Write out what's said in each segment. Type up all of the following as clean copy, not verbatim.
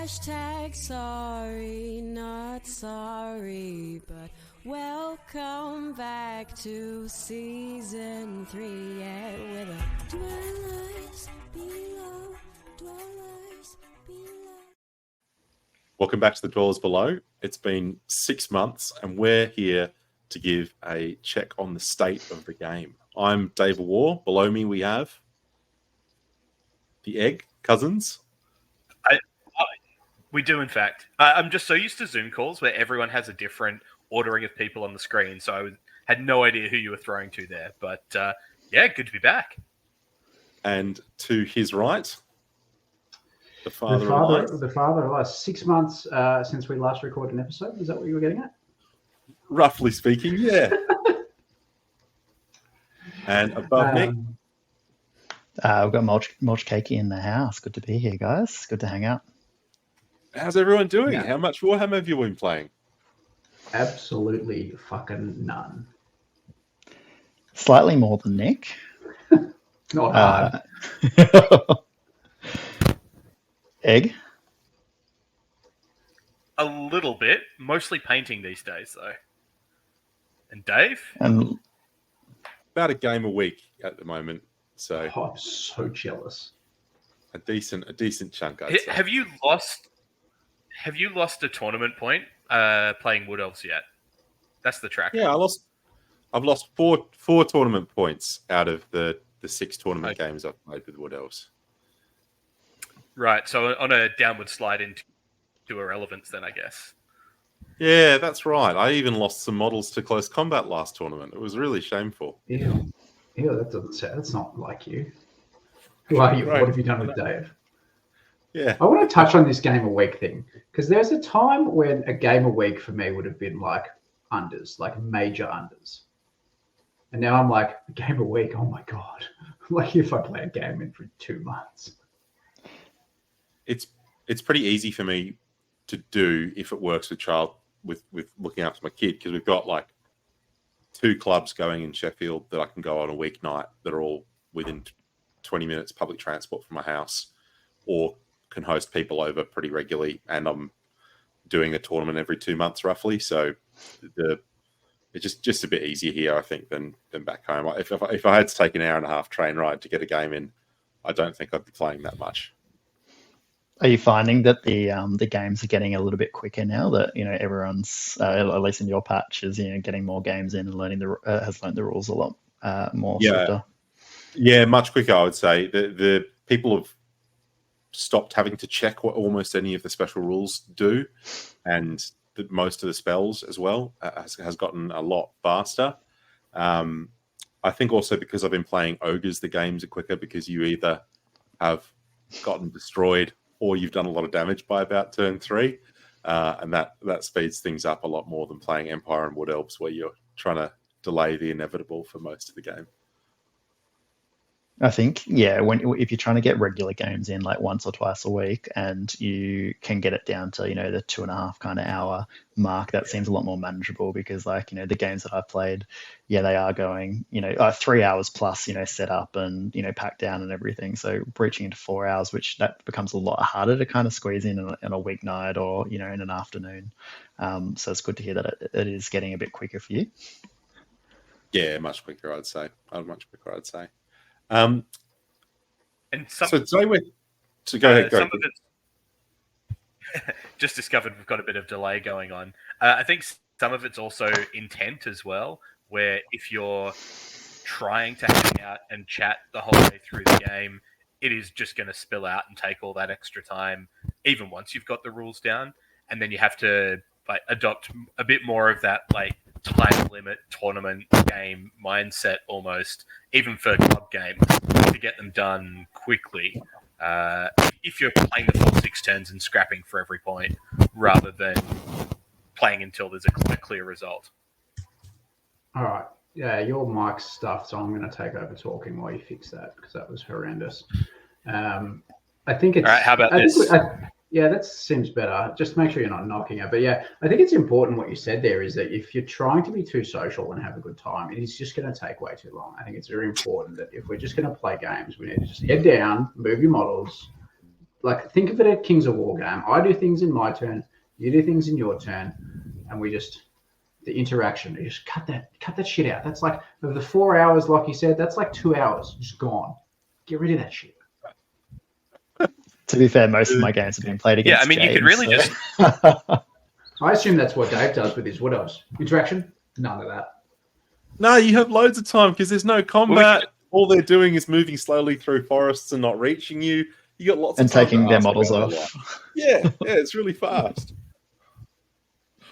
Hashtag sorry, not sorry, but welcome back to season 3. Yeah, with a dwellers below, dwellers below. Welcome back to the Dwellers Below. It's been 6 months and we're here to give a check on the state of the game. I'm Dave War. Below me we have the Egg Cousins. We do, in fact. I'm just so used to Zoom calls where everyone has a different ordering of people on the screen, so I had no idea who you were throwing to there. But yeah, good to be back. And to his right, the father of lies. 6 months since we last recorded an episode. Is that what you were getting at? Roughly speaking, yeah. And above Nick. We've got Mulch Cakey in the house. Good to be here, guys. Good to hang out. How's everyone doing? Yeah. How much Warhammer have you been playing? Absolutely fucking none. Slightly more than Nick. Not hard. Egg? A little bit. Mostly painting these days, though. And Dave? About a game a week at the moment. So I'm so jealous. a decent chunk, I'd say. Have you lost a tournament point playing Wood Elves yet? That's the track. Yeah, I've lost four tournament points out of the 6 tournament games I've played with Wood Elves. Right, so on a downward slide into irrelevance then, I guess. Yeah, that's right. I even lost some models to close combat last tournament. It was really shameful. Ew, that doesn't sound. That's not like you. Who are you? Right. What have you done with Dave? Yeah. I want to touch on this game a week thing because there's a time when a game a week for me would have been like unders, like major unders. And now I'm like, a game a week, oh my God. Like if I play a game in for 2 months. It's pretty easy for me to do if it works with looking after my kid, because we've got like 2 clubs going in Sheffield that I can go on a weeknight that are all within 20 minutes public transport from my house, or can host people over pretty regularly, and I'm doing a tournament every 2 months roughly. So it's just a bit easier here, I think, than back home. If I had to take an hour and a half train ride to get a game in, I don't think I'd be playing that much. Are you finding that the games are getting a little bit quicker now that everyone's at least in your patch is getting more games in and has learned the rules a lot more? Stricter? Yeah, much quicker, I would say. The people have stopped having to check what almost any of the special rules do, and most of the spells as well has gotten a lot faster. I think also because I've been playing ogres, the games are quicker because you either have gotten destroyed or you've done a lot of damage by about turn 3, and that speeds things up a lot more than playing Empire and Wood Elves, where you're trying to delay the inevitable for most of the game. I think, yeah, if you're trying to get regular games in like once or twice a week and you can get it down to, the 2.5 kind of hour mark, that seems a lot more manageable because the games that I've played, yeah, they are going, 3 hours plus, set up and, packed down and everything. So breaching into 4 hours, which that becomes a lot harder to kind of squeeze in a weeknight or, in an afternoon. So it's good to hear that it is getting a bit quicker for you. Yeah, much quicker, I'd say. And so today we're to go ahead. Some of it's just discovered we've got a bit of delay going on. I think some of it's also intent as well, where if you're trying to hang out and chat the whole way through the game, it is just going to spill out and take all that extra time, even once you've got the rules down, and then you have to adopt a bit more of that time limit tournament game mindset almost, even for club games, to get them done quickly. If you're playing the full 6 turns and scrapping for every point rather than playing until there's a clear result. All right. Yeah, your mic's stuff, so I'm going to take over talking while you fix that because that was horrendous. I think it's... All right, how about this? Yeah, that seems better. Just make sure you're not knocking it. But yeah, I think it's important what you said there is that if you're trying to be too social and have a good time, it is just going to take way too long. I think it's very important that if we're just going to play games, we need to just head down, move your models, like think of it at Kings of War game. I do things in my turn, you do things in your turn, and we just the interaction. You just cut that shit out. That's like of the 4 hours, like you said, that's like 2 hours just gone. Get rid of that shit. To be fair, most of my games have been played against. Yeah, I mean, you could James, really so- just I assume that's what Dave does with his Wood Elves. Interaction? None of that. No, you have loads of time because there's no combat. All they're doing is moving slowly through forests and not reaching you. You got lots and of time taking to their ask models about a lot. off. Yeah, it's really fast.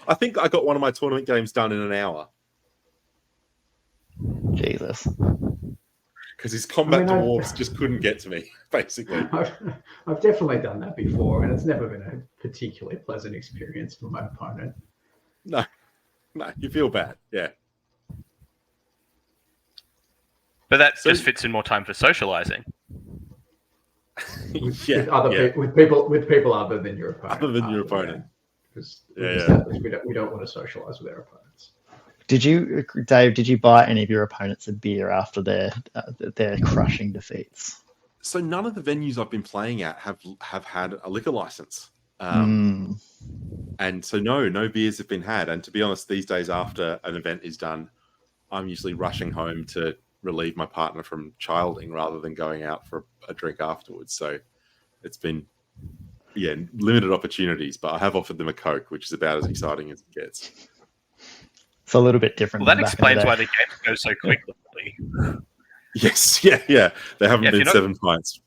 I think I got one of my tournament games done in an hour Jesus. because his combat I mean, dwarves just couldn't get to me, basically. I've definitely done that before, and it's never been a particularly pleasant experience for my opponent. No, you feel bad. Yeah. but that So- just fits in more time for socializing. With yeah. with people other than your opponent. Other than your opponent. Because Yeah. we don't want to socialize with our opponents. Dave, did you buy any of your opponents a beer after their crushing defeats? So none of the venues I've been playing at have had a liquor license. And so no beers have been had. And to be honest, these days after an event is done, I'm usually rushing home to relieve my partner from childing rather than going out for a drink afterwards. So it's been, limited opportunities, but I have offered them a Coke, which is about as exciting as it gets. It's a little bit different. Well, that than back in explains the why day. the game goes so quickly. Yes, yeah. There haven't Yeah, if been you're not- 7 pints.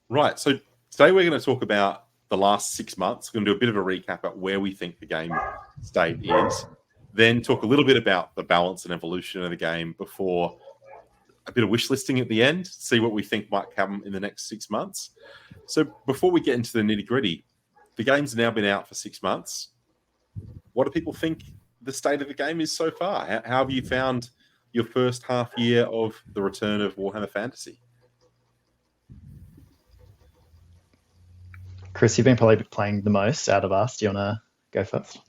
Right, so today we're going to talk about the last 6 months. We're going to do a bit of a recap at where we think the game state is, then talk a little bit about the balance and evolution of the game before a bit of wish listing at the end, see what we think might come in the next 6 months. So before we get into the nitty gritty, the game's now been out for 6 months. What do people think the state of the game is so far? How have you found your first half year of the return of Warhammer Fantasy? Chris, you've been probably playing the most out of us. Do you want to go first?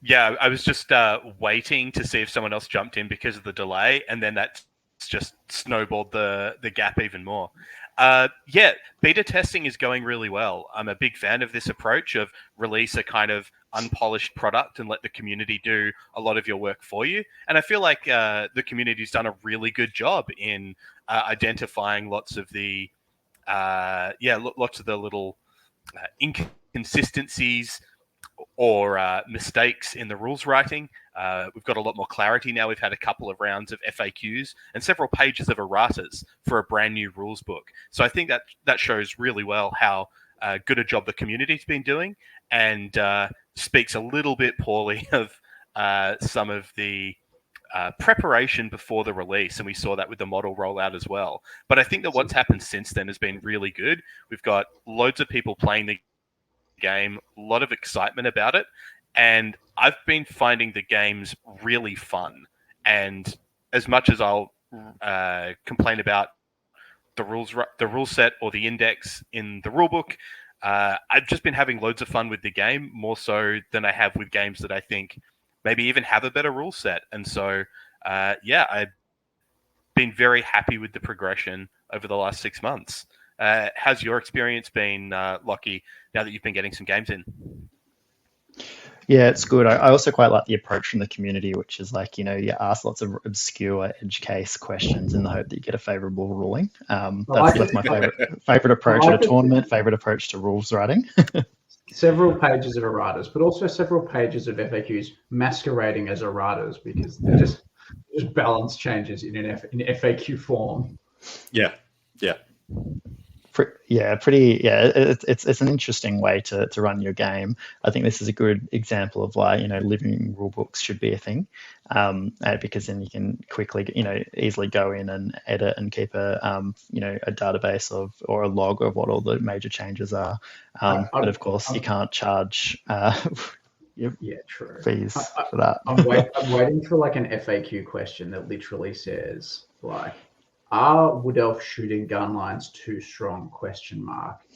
Yeah, I was just waiting to see if someone else jumped in because of the delay, and then that's just snowballed the gap even more. Beta testing is going really well. I'm a big fan of this approach of release a kind of unpolished product and let the community do a lot of your work for you. And I feel like the community's done a really good job in identifying lots of the little inconsistencies or mistakes in the rules writing. We've got a lot more clarity now. We've had a couple of rounds of FAQs and several pages of erratas for a brand new rules book. So I think that shows really well how good a job the community's been doing, and speaks a little bit poorly of some of the preparation before the release, and we saw that with the model rollout as well. But I think that what's happened since then has been really good. We've got loads of people playing the game, a lot of excitement about it, and I've been finding the games really fun. And as much as I'll complain about the rule set or the index in the rulebook, I've just been having loads of fun with the game, more so than I have with games that I think maybe even have a better rule set. And so, I've been very happy with the progression over the last 6 months. How's your experience been, Lockie, now that you've been getting some games in? Yeah, it's good. I also quite like the approach from the community, which is like, you ask lots of obscure edge case questions in the hope that you get a favorable ruling. That's my favorite approach at a tournament, favorite approach to rules writing. Several pages of erratas, but also several pages of FAQs masquerading as erratas because they're just balance changes in FAQ form. Yeah. It's an interesting way to run your game. I think this is a good example of why living rule books should be a thing, because then you can quickly easily go in and edit and keep a database or a log of what all the major changes are. But of course, you can't charge True. fees for that. I'm waiting for like an FAQ question that literally says like, are Wood Elf shooting gun lines too strong? ?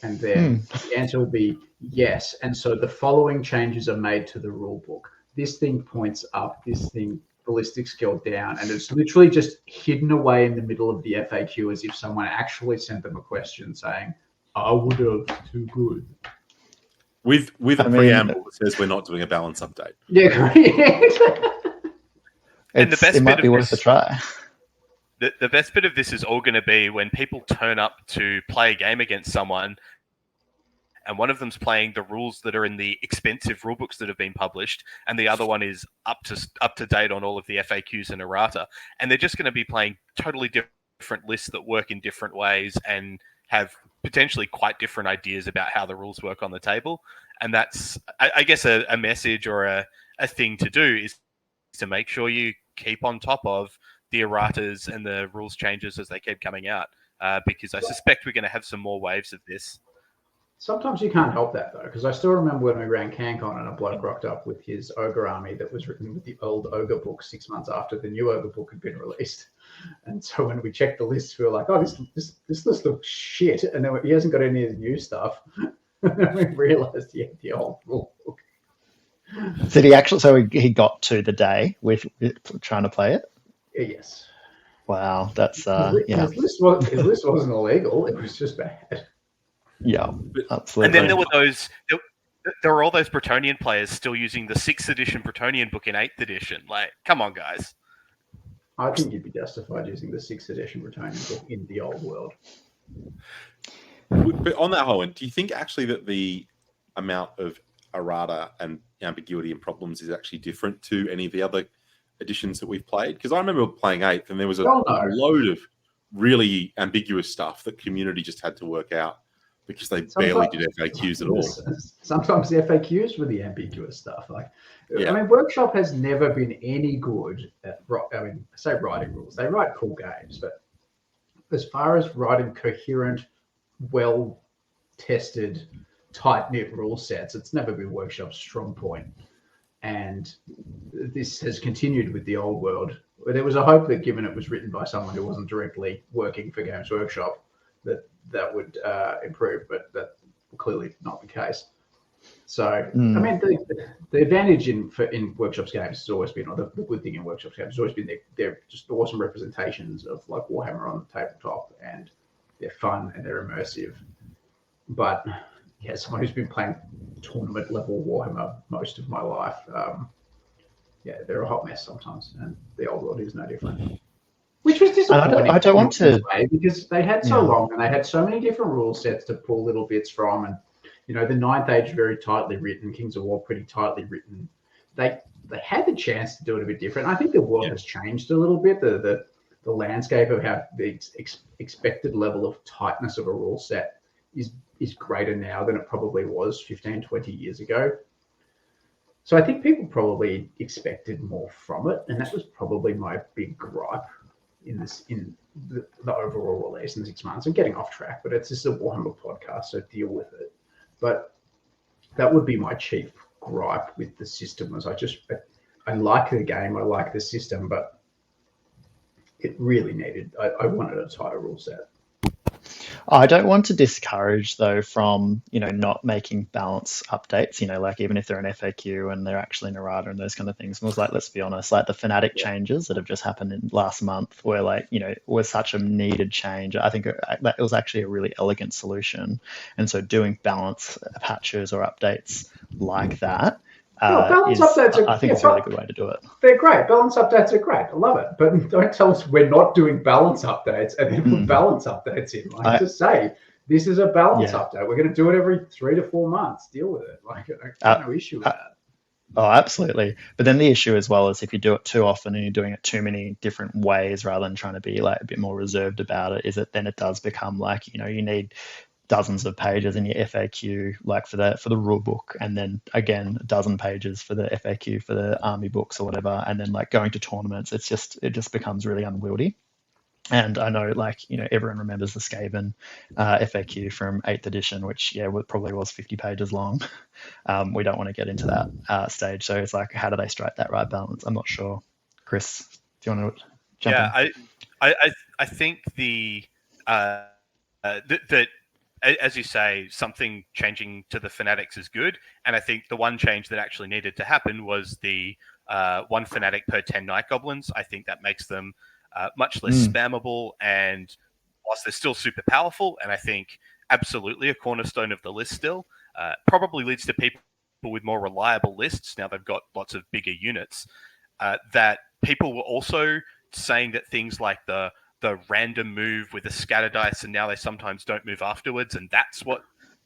And then the answer will be yes. And so the following changes are made to the rule book. This thing points up. This thing ballistic skill down, and it's literally just hidden away in the middle of the FAQ as if someone actually sent them a question saying, "I would have too good." With a I mean- preamble that says we're not doing a balance update. Yeah, correct. And the best it might bit be of worth a this- try. The best bit of this is all going to be when people turn up to play a game against someone, and one of them's playing the rules that are in the expensive rulebooks that have been published, and the other one is up to date on all of the FAQs and errata, and they're just going to be playing totally different lists that work in different ways and have potentially quite different ideas about how the rules work on the table. And that's, I guess, a message or a thing to do is to make sure you keep on top of the erratas and the rules changes as they keep coming out, because I suspect we're going to have some more waves of this. Sometimes you can't help that though, because I still remember when we ran CanCon and a bloke rocked up with his ogre army that was written with the old ogre book 6 months after the new ogre book had been released. And so when we checked the list, we were like, "Oh, this list looks shit," and then he hasn't got any of the new stuff. And then we realised he had the old rule book. Did he actually? So he got to the day with trying to play it. Yes. Wow, that's His list wasn't illegal; it was just bad. yeah, absolutely. And then there were there were all those Bretonnian players still using the 6th edition Bretonnian book in 8th edition. Like, come on, guys. I think you'd be justified using the 6th edition Bretonnian book in the old world. But on that whole, do you think actually that the amount of errata and ambiguity and problems is actually different to any of the other editions that we've played? Because I remember playing 8th and there was a load of really ambiguous stuff that community just had to work out because they barely did FAQs at all. Sometimes the FAQs were the ambiguous stuff. Like, Yeah. I mean, Workshop has never been any good at, I say writing rules. They write cool games, but as far as writing coherent, well-tested, tight-knit rule sets, it's never been Workshop's strong point. And this has continued with the old world. There was a hope that, given it was written by someone who wasn't directly working for Games Workshop, that would improve, but that's clearly not the case. So, I mean, the advantage in Workshop's games has always been, or the good thing in Workshop's games has always been they're just awesome representations of like Warhammer on the tabletop, and they're fun and they're immersive. But yeah, someone who's been playing tournament level Warhammer most of my life, yeah, they're a hot mess sometimes, and the old world is no different. Which was disappointing. I don't want to, because they had so long and they had so many different rule sets to pull little bits from, and you know, the Ninth Age very tightly written, Kings of War pretty tightly written. They had the chance to do it a bit different. I think the world has changed a little bit. The landscape of how the expected level of tightness of a rule set is greater now than it probably was 15, 20 years ago. So I think people probably expected more from it, and that was probably my big gripe in the overall release in 6 months. I'm getting off track, but it's just a Warhammer podcast, so deal with it. But that would be my chief gripe with the system. Was I like the game, I like the system, but it really needed. I wanted a tighter rule set. I don't want to discourage though from, not making balance updates, like even if they're an FAQ and they're actually an errata and those kind of things. It was like, let's be honest, like the Fnatic changes that have just happened in last month were like, was such a needed change. I think it was actually a really elegant solution. And so doing balance patches or updates like that, updates I think it's a really good way to do it. They're great. Balance updates are great. I love it. But don't tell us we're not doing balance updates and then put balance updates in. Just say, this is a balance update. We're going to do it every 3 to 4 months. Deal with it. I have no issue with that. Oh, absolutely. But then the issue as well is if you do it too often and you're doing it too many different ways rather than trying to be like a bit more reserved about it, is that then it does become like, you need dozens of pages in your FAQ, like for the rule book, and then again a dozen pages for the FAQ for the army books or whatever, and then like going to tournaments, it just becomes really unwieldy. And I know, everyone remembers the Skaven FAQ from 8th edition, which probably was 50 pages long. We don't want to get into that stage, so it's like, how do they strike that right balance? I'm not sure. Chris, do you want to jump in? I think that as you say, something changing to the Fanatics is good. And I think the one change that actually needed to happen was the 1 fanatic per 10 night goblins. I think that makes them much less spammable, and whilst they're still super powerful, and I think absolutely a cornerstone of the list still, probably leads to people with more reliable lists. Now they've got lots of bigger units. That people were also saying that things like the random move with the scatter dice, and now they sometimes don't move afterwards, and that's what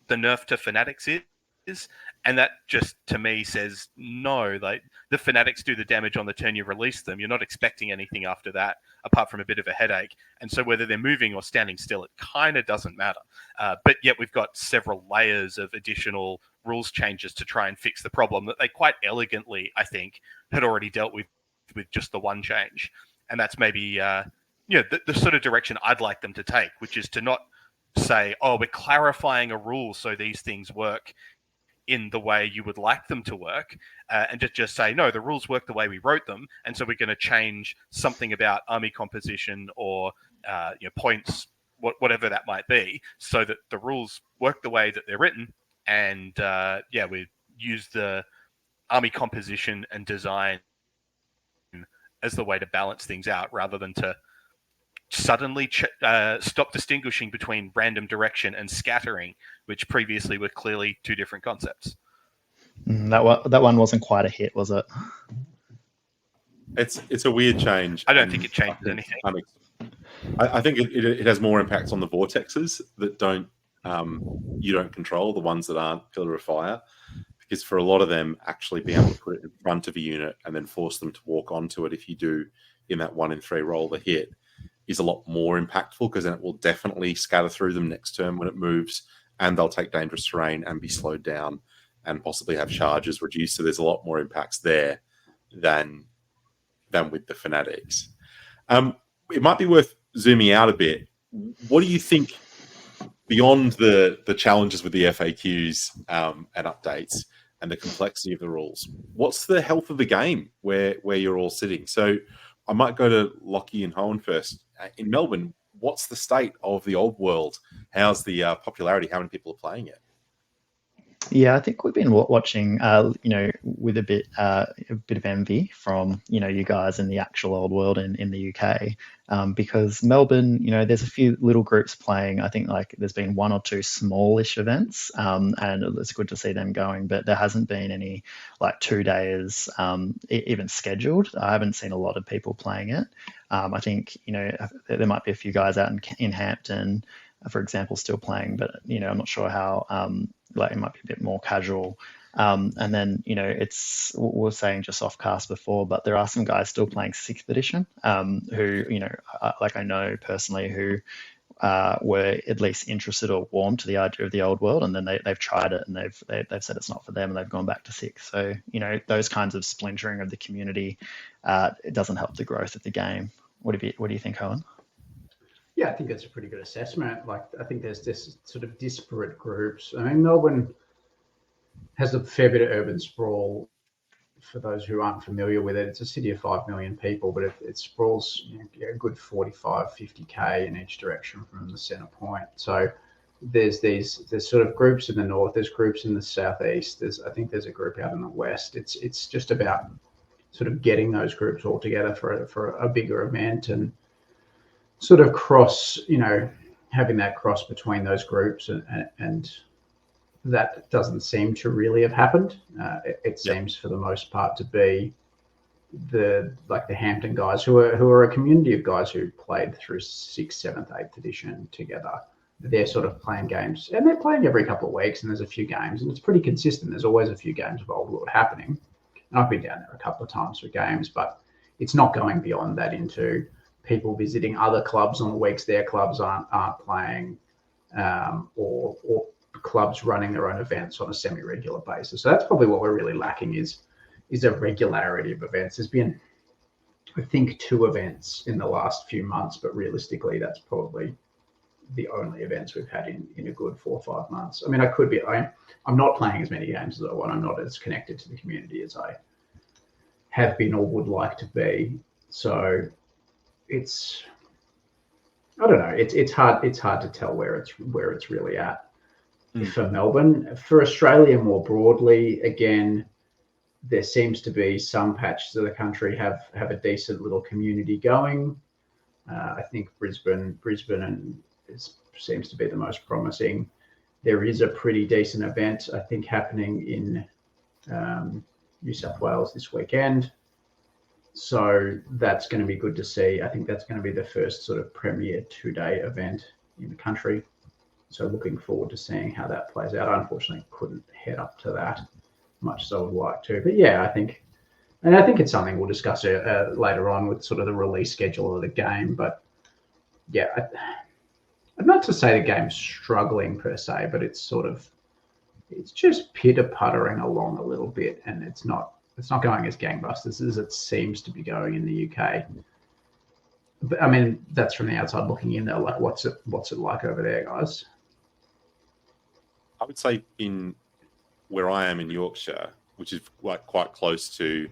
the nerf to fanatics is. And that just, to me, says no. Like, the fanatics do the damage on the turn you release them. You're not expecting anything after that, apart from a bit of a headache. And so whether they're moving or standing still, it kind of doesn't matter. But yet we've got several layers of additional rules changes to try and fix the problem that they quite elegantly, I think, had already dealt with just the one change. And that's maybe the sort of direction I'd like them to take, which is to not say, oh, we're clarifying a rule so these things work in the way you would like them to work, and just say, no, the rules work the way we wrote them, and so we're going to change something about army composition or points, whatever that might be, so that the rules work the way that they're written, and we use the army composition and design as the way to balance things out, rather than to suddenly stop distinguishing between random direction and scattering, which previously were clearly two different concepts. That one wasn't quite a hit, was it? It's a weird change. I don't think it changes anything. I think it has more impacts on the vortexes that you don't control, the ones that aren't Pillar of Fire, because for a lot of them, actually being able to put it in front of a unit and then force them to walk onto it if you do in that 1 in 3 roll the hit is a lot more impactful, because then it will definitely scatter through them next turn when it moves, and they'll take dangerous terrain and be slowed down and possibly have charges reduced. So there's a lot more impacts there than with the fanatics. It might be worth zooming out a bit. What do you think, beyond the challenges with the FAQs and updates and the complexity of the rules, what's the health of the game where you're all sitting? So I might go to Lockie and Hohen first. In Melbourne, what's the state of the old world? How's the popularity? How many people are playing it? Yeah, I think we've been watching, with a bit of envy from, you guys in the actual old world in the UK, because Melbourne, there's a few little groups playing. I think there's been 1 or 2 smallish events, and it's good to see them going, but there hasn't been any 2 days even scheduled. I haven't seen a lot of people playing it. I think, there might be a few guys out in Hampton, for example, still playing, but I'm not sure how it might be a bit more casual. And then we were saying just off cast before, but there are some guys still playing 6th edition who I know personally who were at least interested or warm to the idea of the old world, and then they've tried it and they've said it's not for them and they've gone back to 6th. So those kinds of splintering of the community, it doesn't help the growth of the game. What do you think, Owen? Yeah, I think that's a pretty good assessment. I think there's this sort of disparate groups. I mean, Melbourne has a fair bit of urban sprawl. For those who aren't familiar with it, it's a city of 5 million people, but it sprawls a good 45, 50K in each direction from the centre point. So there's sort of groups in the north, there's groups in the southeast, I think there's a group out in the west. It's just about sort of getting those groups all together for a bigger event, and sort of having that cross between those groups, and that doesn't seem to really have happened. It seems for the most part to be the Hampton guys who are a community of guys who played through 6th, 7th, 8th edition together. They're sort of playing games, and they're playing every couple of weeks, and there's a few games, and it's pretty consistent. There's always a few games of Old World happening. And I've been down there a couple of times for games, but it's not going beyond that into people visiting other clubs on the weeks their clubs aren't playing, or clubs running their own events on a semi-regular basis. So that's probably what we're really lacking is a regularity of events. There's been, I think, 2 events in the last few months, but realistically, that's probably the only events we've had in a good 4 or 5 months. I mean, I'm not playing as many games as I want. I'm not as connected to the community as I have been or would like to be. So I don't know. It's hard to tell where it's really at for Melbourne. For Australia more broadly, again, there seems to be some patches of the country have a decent little community going. I think Brisbane and seems to be the most promising. There is a pretty decent event, I think, happening in New South Wales this weekend. So that's going to be good to see. I think that's going to be the first sort of premier 2-day event in the country. So looking forward to seeing how that plays out. I unfortunately couldn't head up to that much as I would like to. But yeah, I think it's something we'll discuss later on with sort of the release schedule of the game. But yeah, I'd not to say the game's struggling per se, but it's just pitter-puttering along a little bit, and it's not going as gangbusters as it seems to be going in the UK. But I mean, that's from the outside looking in. Though, like, what's it like over there, guys? I would say in where I am in Yorkshire, which is like quite close to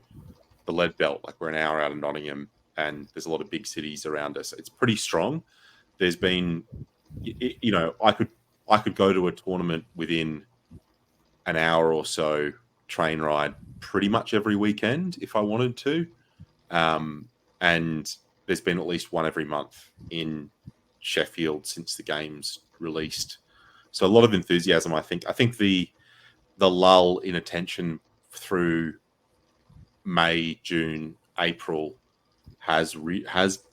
the Lead Belt, like we're an hour out of Nottingham, and there's a lot of big cities around us. It's pretty strong. There's been, you know, I could go to a tournament within an hour or so train ride pretty much every weekend if I wanted to, and there's been at least one every month in Sheffield since the game's released. So a lot of enthusiasm, I think. I think the lull in attention through May, June, April has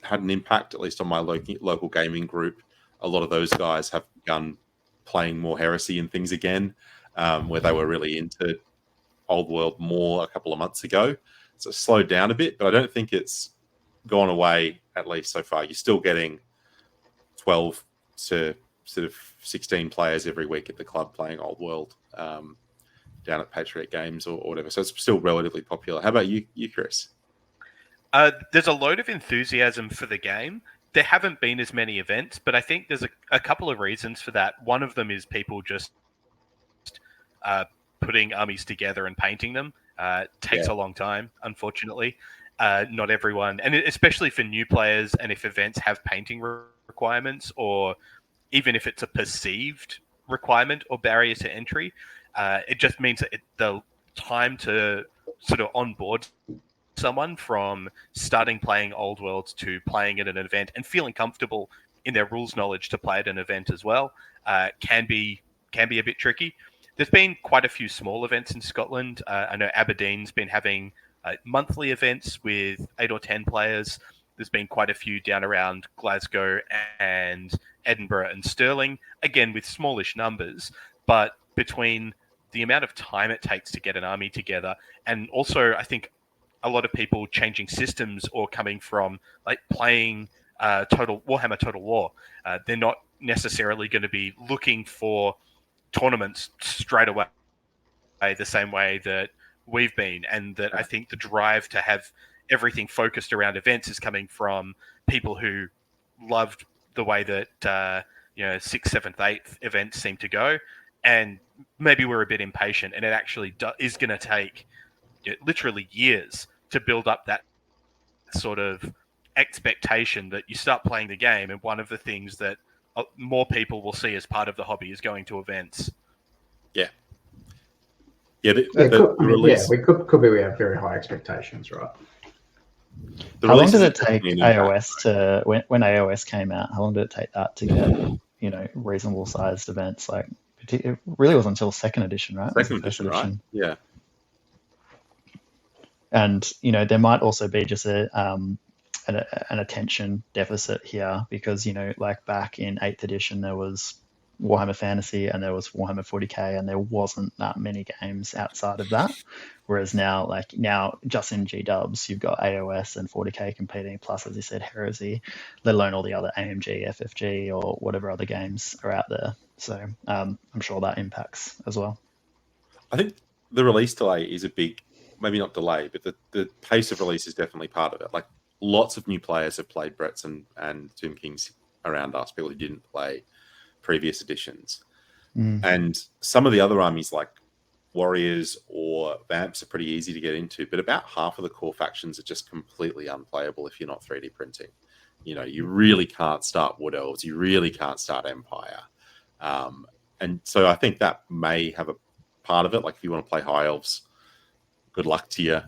had an impact, at least on my local gaming group. A lot of those guys have begun playing more Heresy and things again, where they were really into Old World more a couple of months ago. So it's slowed down a bit, but I don't think it's gone away, at least so far. You're still getting 12 to sort of 16 players every week at the club playing Old World down at Patriot Games or whatever. So it's still relatively popular. How about you Chris? There's a load of enthusiasm for the game. There haven't been as many events, but I think there's a couple of reasons for that. One of them is people just putting armies together and painting them. Takes a long time, unfortunately. Not everyone, and especially for new players, and if events have painting requirements, or even if it's a perceived requirement or barrier to entry, it just means that the time to sort of onboard someone from starting playing Old Worlds to playing at an event and feeling comfortable in their rules knowledge to play at an event as well can be a bit tricky. There's been quite a few small events in Scotland. I know Aberdeen's been having monthly events with 8 or 10 players. There's been quite a few down around Glasgow and Edinburgh and Stirling, again with smallish numbers, but between the amount of time it takes to get an army together, and also I think a lot of people changing systems or coming from like playing Warhammer Total War, they're not necessarily going to be looking for tournaments straight away the same way that we've been, and that I think the drive to have everything focused around events is coming from people who loved the way that 6th, 7th, 8th events seem to go, and maybe we're a bit impatient, and it actually is going to take literally years to build up that sort of expectation that you start playing the game, and one of the things that more people will see as part of the hobby is going to events. Yeah. We have very high expectations, right? How long did it take AOS to when AOS came out? How long did it take that to get reasonable sized events? Like it really wasn't until second edition, right? Second edition, right? Yeah. And there might also be just an attention deficit here because like back in 8th edition there was Warhammer Fantasy and there was Warhammer 40k and there wasn't that many games outside of that, whereas now just in G-dubs you've got AOS and 40k competing, plus as you said Heresy, let alone all the other AMG, FFG or whatever other games are out there. So I'm sure that impacts as well. I think the release delay is a big, maybe not delay, but the pace of release is definitely part of it. Like lots of new players have played Bretts and Tomb Kings around us, people who didn't play previous editions. And some of the other armies like Warriors or Vamps are pretty easy to get into, but about half of the core factions are just completely unplayable if you're not 3D printing. You really can't start Wood Elves, you really can't start Empire. And so I think that may have a part of it. Like if you want to play High Elves, good luck to you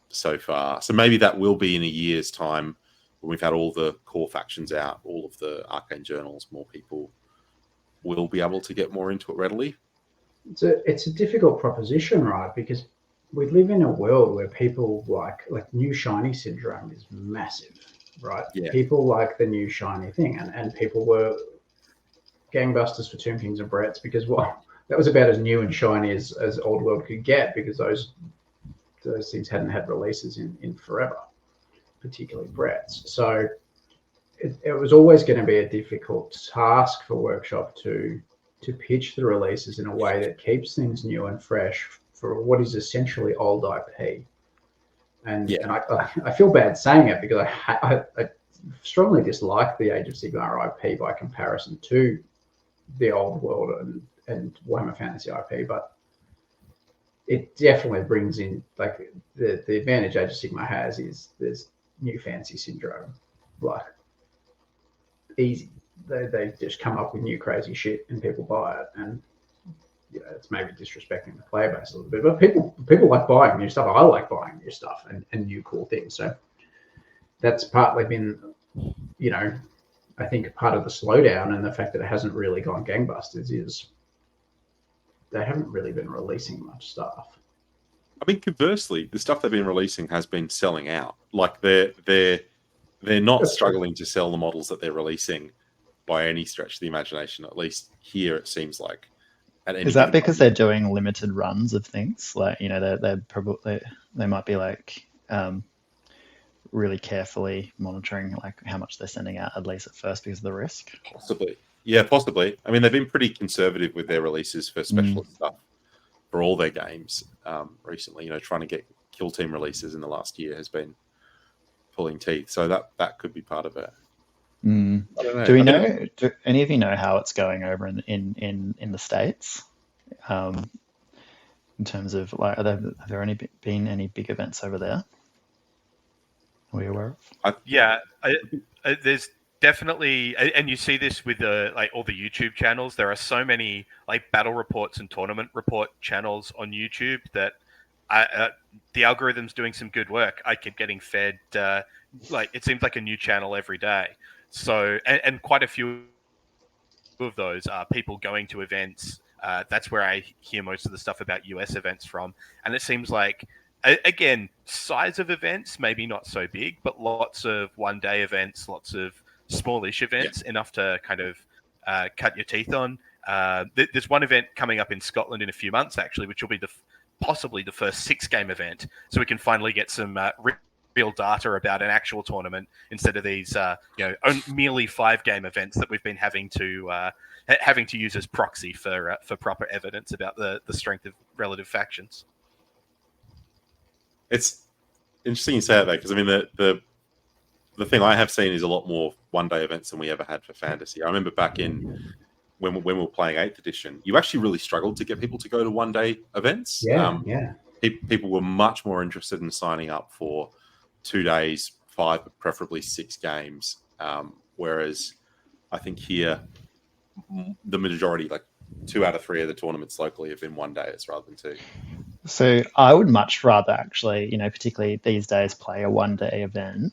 so far. So maybe that will be in a year's time when we've had all the core factions out, all of the arcane journals, more people will be able to get more into it readily. It's a difficult proposition, right? Because we live in a world where people like new shiny syndrome is massive, right? Yeah. People like the new shiny thing, and people were gangbusters for Tomb Kings and Bretts because that was about as new and shiny as Old World could get, because those things hadn't had releases in forever, particularly Bretts. So it was always going to be a difficult task for Workshop to pitch the releases in a way that keeps things new and fresh for what is essentially old IP. And I feel bad saying it because I strongly dislike the Age of Sigmar IP by comparison to the Old World and Warhammer Fantasy IP, but it definitely brings in, like, the advantage Age of Sigmar has is there's new fancy syndrome, like easy. They just come up with new crazy shit and people buy it, and it's maybe disrespecting the player base a little bit, but people like buying new stuff. I like buying new stuff and new cool things. So that's partly been, I think part of the slowdown, and the fact that it hasn't really gone gangbusters is they haven't really been releasing much stuff. I mean, conversely, the stuff they've been releasing has been selling out. Like they're not struggling to sell the models that they're releasing by any stretch of the imagination. At least here, it seems like. Is that because they're doing limited runs of things? Like, they're probably they might be like really carefully monitoring like how much they're sending out, at least at first, because of the risk. Possibly, yeah, possibly. I mean, they've been pretty conservative with their releases for specialist stuff for all their games recently. Trying to get kill team releases in the last year has been pulling teeth. So that could be part of it. I don't know. Do any of you know how it's going over in the States? In terms of like, have there been any big events over there? Are we aware of? There's definitely, and you see this with like all the YouTube channels. There are so many like battle reports and tournament report channels on YouTube that the algorithm's doing some good work. I keep getting fed like it seems like a new channel every day. So and quite a few of those are people going to events. That's where I hear most of the stuff about US events from. And it seems like, again, size of events, maybe not so big, but lots of one-day events, lots of smallish events, enough to kind of cut your teeth on. There's one event coming up in Scotland in a few months, actually, which will be possibly the first 6-game event. So we can finally get some real data about an actual tournament instead of these merely 5-game events that we've been having to use as proxy for proper evidence about the strength of relative factions. It's interesting you say that, because I mean the thing I have seen is a lot more one-day events than we ever had for fantasy. I remember back in when we were playing 8th edition, you actually really struggled to get people to go to one-day events. People were much more interested in signing up for 2 days, 5, but preferably 6 games. Whereas I think here, the majority, like 2 out of 3 of the tournaments locally have been 1 days rather than 2. So I would much rather actually, particularly these days, play a 1-day event.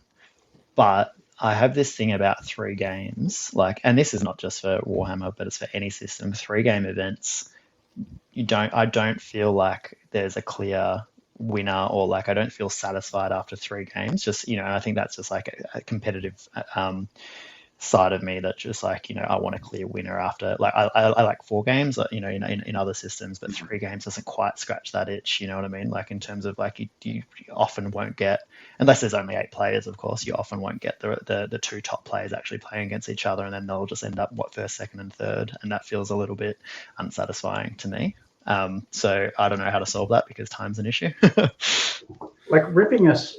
But I have this thing about 3 games, and this is not just for Warhammer, but it's for any system. 3-game events, I don't feel like there's a clear winner, or I don't feel satisfied after 3 games. Just, I think that's just like a competitive side of me that just I want a clear winner after. I like 4 games, in other systems, but 3 games doesn't quite scratch that itch. You know what I mean? In terms of you often won't get, unless there's only 8 players, of course, you often won't get the 2 top players actually playing against each other, and then they'll just end up first, second, and third, and that feels a little bit unsatisfying to me. So I don't know how to solve that because time's an issue. ripping us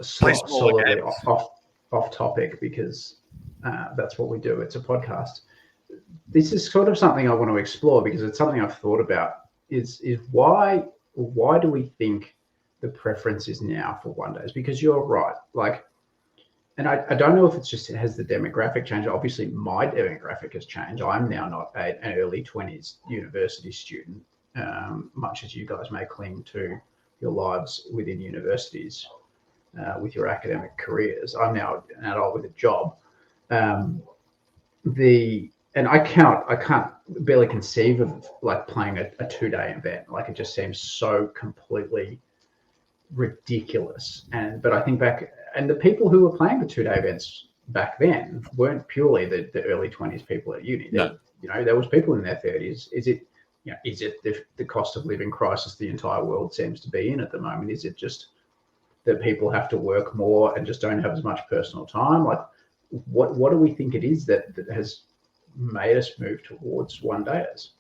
solidly off topic, because that's what we do. It's a podcast. This is sort of something I want to explore, because it's something I've thought about. Is why do we think the preference is now for 1 days? Because you're right. And I don't know if it's just has the demographic changed. Obviously, my demographic has changed. I'm now not an early 20s university student, much as you guys may cling to your lives within universities with your academic careers. I'm now an adult with a job. And I can't barely conceive of like playing a 2-day event. Like it just seems so completely ridiculous. But I think back, and the people who were playing the 2-day events back then weren't purely the early 20s people at uni. No. There was people in their 30s. Is it the cost of living crisis the entire world seems to be in at the moment? Is it just that people have to work more and just don't have as much personal time? Like, what do we think it is that has made us move towards one-dayers?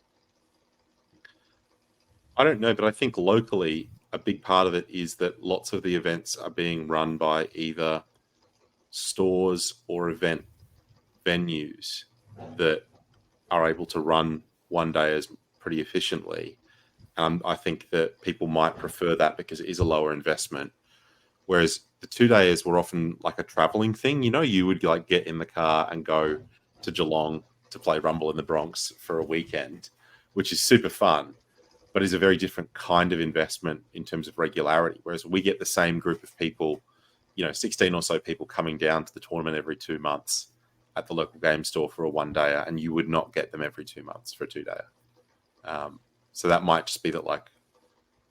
I don't know, but I think locally a big part of it is that lots of the events are being run by either stores or event venues that are able to run one-dayers pretty efficiently. I think that people might prefer that because it is a lower investment. Whereas the 2-dayers were often like a traveling thing. You would like get in the car and go to Geelong to play Rumble in the Bronx for a weekend, which is super fun, but is a very different kind of investment in terms of regularity. Whereas we get the same group of people, 16 or so people coming down to the tournament every 2 months at the local game store for a 1-dayer, and you would not get them every 2 months for a 2-dayer. So that might just be that like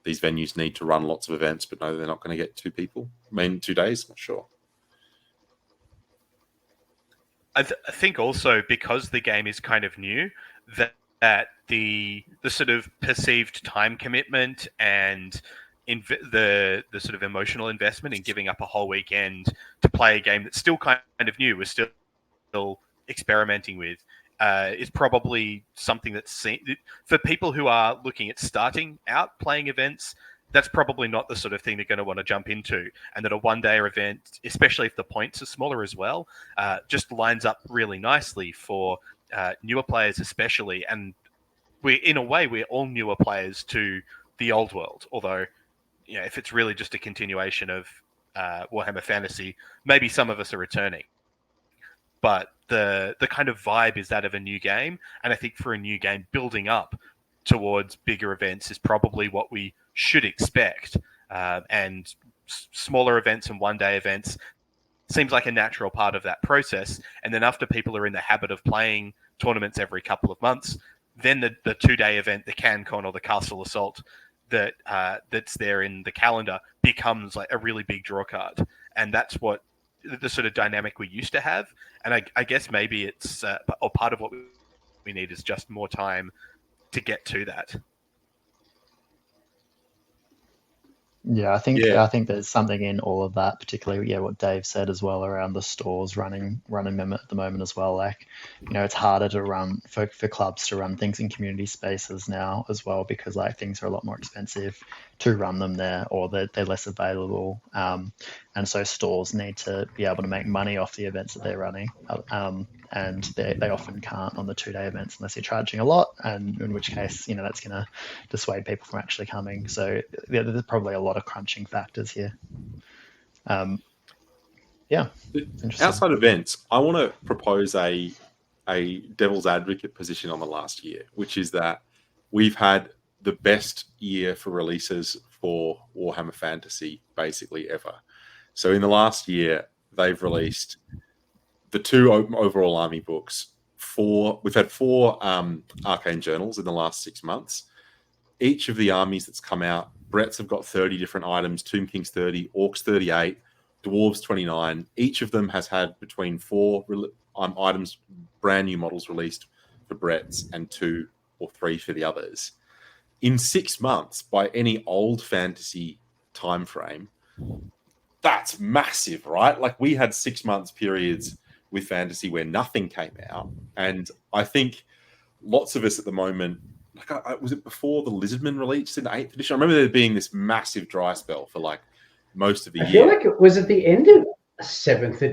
these venues need to run lots of events, but no, they're not going to get 2 people. 2 days, not sure. I think also because the game is kind of new, that the sort of perceived time commitment and the sort of emotional investment in giving up a whole weekend to play a game that's still kind of new, we're still experimenting with, is probably something that's for people who are looking at starting out playing events. That's probably not the sort of thing they're going to want to jump into, and that a 1-day event, especially if the points are smaller as well, just lines up really nicely for newer players especially. And we're all newer players to the old world, although if it's really just a continuation of Warhammer Fantasy, maybe some of us are returning. But the kind of vibe is that of a new game, and I think for a new game, building up towards bigger events is probably what we should expect. And smaller events and 1-day events seems like a natural part of that process. And then after people are in the habit of playing tournaments every couple of months, then the 2-day event, the CanCon or the Castle Assault that's there in the calendar becomes like a really big draw card. And that's what the sort of dynamic we used to have. And I guess maybe it's or part of what we need is just more time to get to that. Yeah, I think there's something in all of that, particularly what Dave said as well around the stores running them at the moment as well. Like, it's harder to run for clubs to run things in community spaces now as well, because like things are a lot more expensive to run them there, or they're less available. And so stores need to be able to make money off the events that they're running. And they often can't on the 2-day events unless you're charging a lot, and in which case, that's going to dissuade people from actually coming. So there's probably a lot of crunching factors here. Outside events, I want to propose a devil's advocate position on the last year, which is that we've had the best year for releases for Warhammer Fantasy basically ever. So in the last year, they've released the 2 overall army books. We've had 4 arcane journals in the last 6 months. Each of the armies that's come out, Brett's have got 30 different items, Tomb King's 30, Orcs 38, Dwarves 29. Each of them has had between 4 items, brand new models released for Brett's, and 2 or 3 for the others. In 6 months, by any old fantasy time frame, that's massive, right? Like, we had 6 months periods with fantasy where nothing came out, and I think lots of us at the moment, like, was it before the Lizardman released in the 8th edition? I remember there being this massive dry spell for like most of the year. I feel like it was at the end of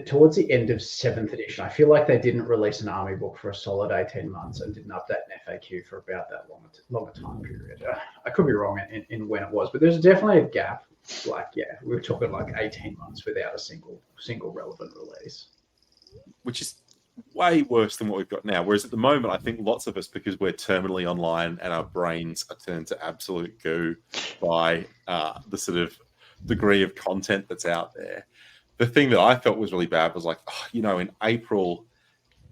towards the end of 7th edition. I feel like they didn't release an army book for a solid 18 months and didn't update an FAQ for about that longer time period. I could be wrong in when it was, but there's definitely a gap. Like, we were talking like 18 months without a single relevant release. Which is way worse than what we've got now. Whereas at the moment, I think lots of us, because we're terminally online and our brains are turned to absolute goo by the sort of degree of content that's out there. The thing that I felt was really bad was like, in April,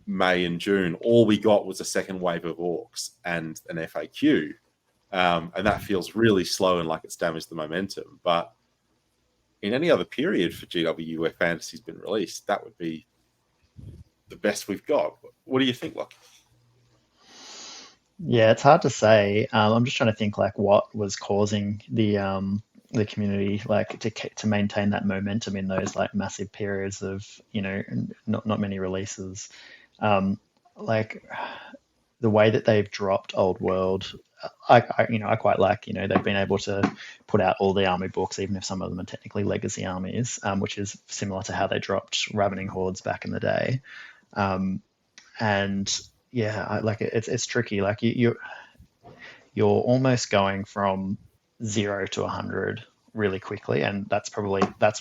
May, and June, all we got was a second wave of orcs and an FAQ. And that feels really slow and like it's damaged the momentum. But in any other period for GW where fantasy's been released, that would be the best we've got. What do you think, Lockie? Yeah, it's hard to say. I'm just trying to think like what was causing the community like to maintain that momentum in those like massive periods of not many releases. Like the way that they've dropped Old World, I quite like, they've been able to put out all the army books, even if some of them are technically legacy armies, which is similar to how they dropped Ravening Hordes back in the day. And yeah, it's tricky. Like you're almost going from 0 to 100 really quickly, and that's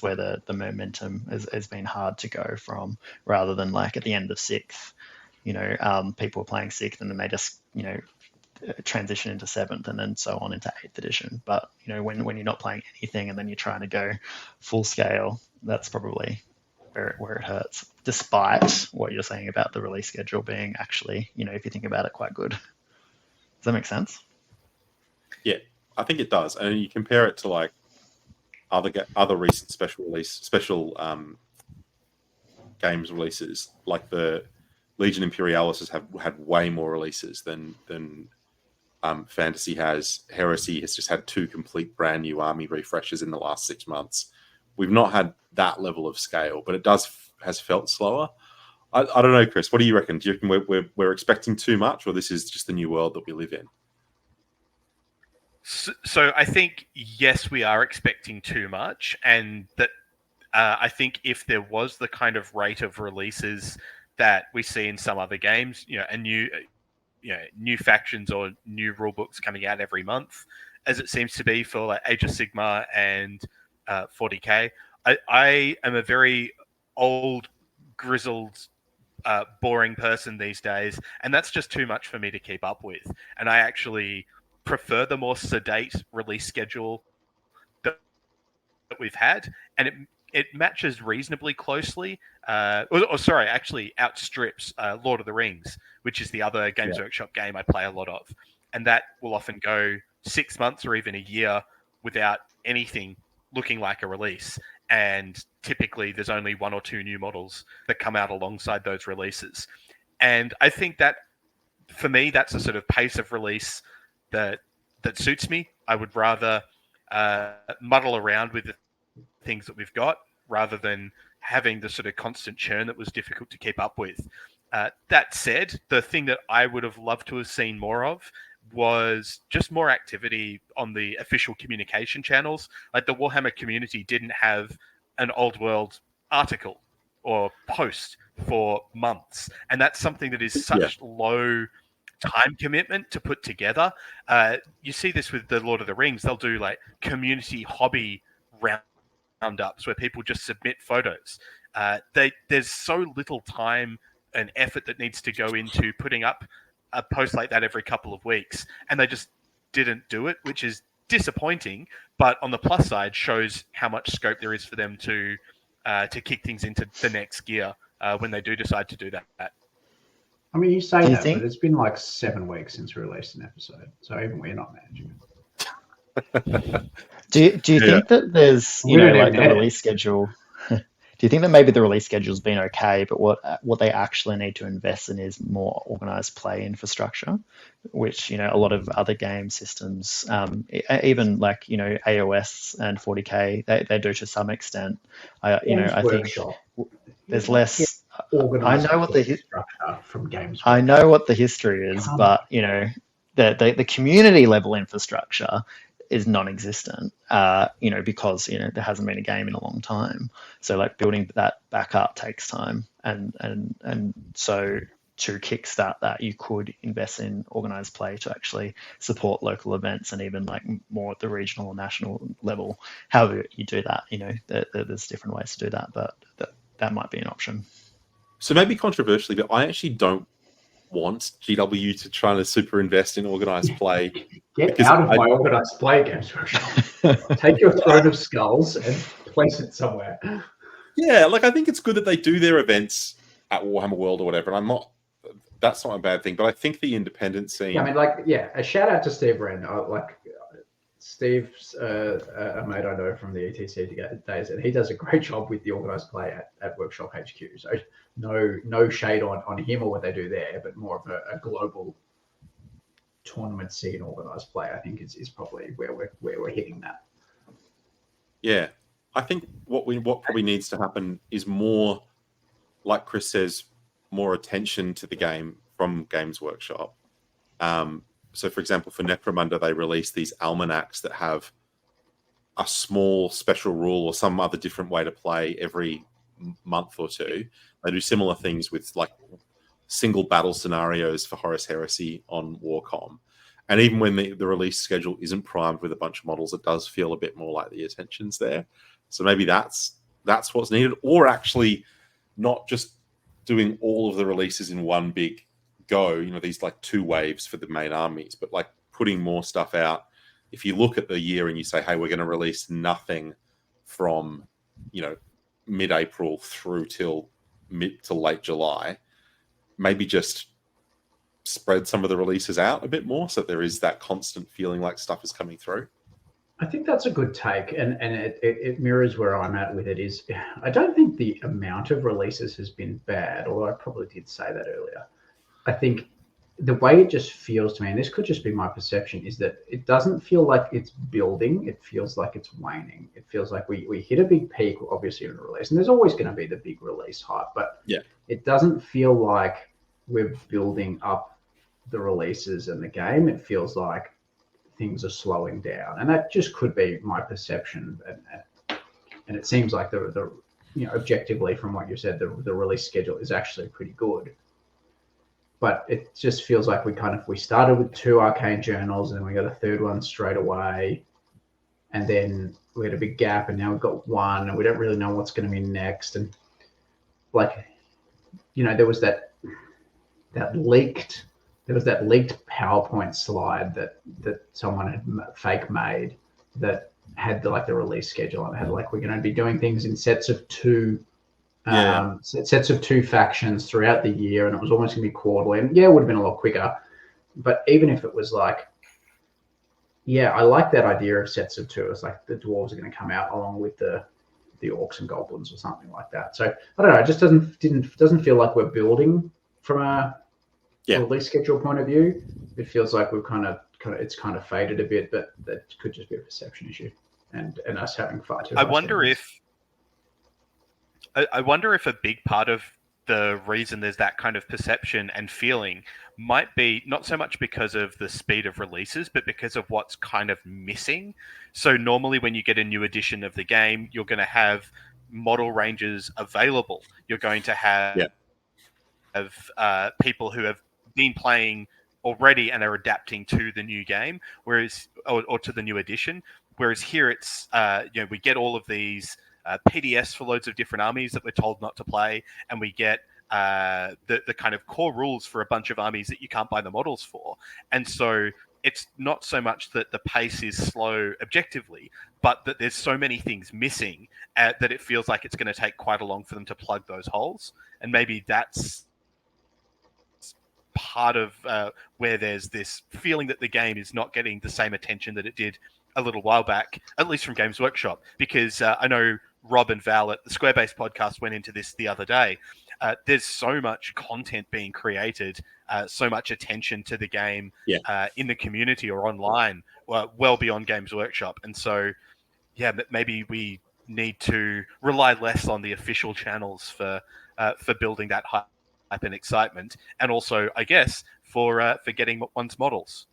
where the momentum has been hard to go from, rather than like at the end of 6th, people are playing 6th and then they just transition into 7th and then so on into 8th edition. But when you're not playing anything and then you're trying to go full scale, that's probably where it hurts, despite what you're saying about the release schedule being actually, if you think about it, quite good. Does that make sense? Yeah, I think it does. And you compare it to like other recent special games releases, like the Legion Imperialis has had way more releases than Fantasy has. Heresy has just had 2 complete brand new army refreshes in the last 6 months. We've not had that level of scale, but it has felt slower. I don't know, Chris. What do you reckon? Do you reckon we're expecting too much, or this is just the new world that we live in? So I think, yes, we are expecting too much, and that I think if there was the kind of rate of releases that we see in some other games, new factions or new rule books coming out every month, as it seems to be for like Age of Sigmar and 40k. I am a very old, grizzled, boring person these days, and that's just too much for me to keep up with. And I actually prefer the more sedate release schedule that we've had, and it matches reasonably closely. Actually outstrips Lord of the Rings, which is the other Games Workshop game I play a lot of, and that will often go 6 months or even a year without anything looking like a release. And typically there's only 1 or 2 new models that come out alongside those releases. And I think that for me, that's a sort of pace of release that suits me. I would rather muddle around with the things that we've got rather than having the sort of constant churn that was difficult to keep up with. That said, the thing that I would have loved to have seen more of was just more activity on the official communication channels. Like the Warhammer community didn't have an Old World article or post for months, and that's something that is such low time commitment to put together. You see this with the Lord of the Rings. They'll do like community hobby roundups where people just submit photos. There's so little time and effort that needs to go into putting up a post like that every couple of weeks, and they just didn't do it, which is disappointing. But on the plus side, shows how much scope there is for them to kick things into the next gear when they do decide to do that. I mean, you say that, but it's been like 7 weeks since we released an episode, so even we're not managing it. Do you think that there's the release schedule? Do you think that maybe the release schedule's been okay, but what they actually need to invest in is more organized play infrastructure, which a lot of other game systems, even like AOS and 40k, they do to some extent. I think there's less. I know what the from Games. I know what the history is, but the community level infrastructure is non-existent, because there hasn't been a game in a long time. So like building that back up takes time, and so to kickstart that, you could invest in organized play to actually support local events and even like more at the regional or national level. However you do that, there's different ways to do that, but that might be an option. So maybe controversially, but I actually don't want GW to try to super invest in organized play. Get Because out of my organized play, Games Workshop. Take your Throne of Skulls and place it somewhere. Yeah, like I think it's good that they do their events at Warhammer World or whatever. And that's not a bad thing. But I think the independent scene. Yeah, I mean, a shout out to Steve Wren. Steve's a mate I know from the ETC days, and he does a great job with the organised play at Workshop HQ. So no shade on him or what they do there, but more of a global tournament scene organised play. I think is probably where we're hitting that. Yeah, I think what probably needs to happen is more, like Chris says, more attention to the game from Games Workshop. So, for example, for Necromunda, they release these almanacs that have a small special rule or some other different way to play every month or two. They do similar things with like single battle scenarios for Horus Heresy on Warcom. And even when the release schedule isn't primed with a bunch of models, it does feel a bit more like the attention's there. So maybe that's what's needed, or actually not just doing all of the releases in one big go, these like 2 waves for the main armies, but like putting more stuff out. If you look at the year and you say, hey, we're going to release nothing from, mid-April through till mid to late July, maybe just spread some of the releases out a bit more so there is that constant feeling like stuff is coming through. I think that's a good take, and it mirrors where I'm at with it. Is I don't think the amount of releases has been bad, although I probably did say that earlier. I think the way it just feels to me, and this could just be my perception, is that it doesn't feel like it's building. It feels like it's waning. It feels like we hit a big peak, obviously, in a release, and there's always going to be the big release hype, but it doesn't feel like we're building up the releases and the game. It feels like things are slowing down, and that just could be my perception. And it seems like the objectively from what you said, the release schedule is actually pretty good. But it just feels like we started with 2 Arcane Journals, and then we got a 3rd one straight away, and then we had a big gap, and now we've got 1, and we don't really know what's going to be next. And there was that leaked PowerPoint slide that someone had fake made that had the release schedule, and it had we're going to be doing things in sets of 2. Sets of 2 factions throughout the year, and it was almost going to be quarterly. And it would have been a lot quicker. But even if it was I like that idea of sets of 2. It's like the dwarves are going to come out along with the orcs and goblins or something like that. So I don't know. It just doesn't feel like we're building from a release schedule point of view. It feels like we've kind of faded a bit, but that could just be a perception issue, and us having far too. I wonder if a big part of the reason there's that kind of perception and feeling might be not so much because of the speed of releases, but because of what's kind of missing. So normally when you get a new edition of the game, you're going to have model ranges available. You're going to have people who have been playing already and are adapting to the new game, whereas or to the new edition. Whereas here it's we get all of these PDS for loads of different armies that we're told not to play, and we get the kind of core rules for a bunch of armies that you can't buy the models for. And so it's not so much that the pace is slow objectively, but that there's so many things missing that it feels like it's going to take quite a long for them to plug those holes. And maybe that's part of where there's this feeling that the game is not getting the same attention that it did a little while back, at least from Games Workshop, because I know Rob and Val at the Squarebase podcast went into this the other day. There's so much content being created, so much attention to the game in the community or online, well beyond Games Workshop. And so, maybe we need to rely less on the official channels for building that hype and excitement, and also, I guess, for getting one's models.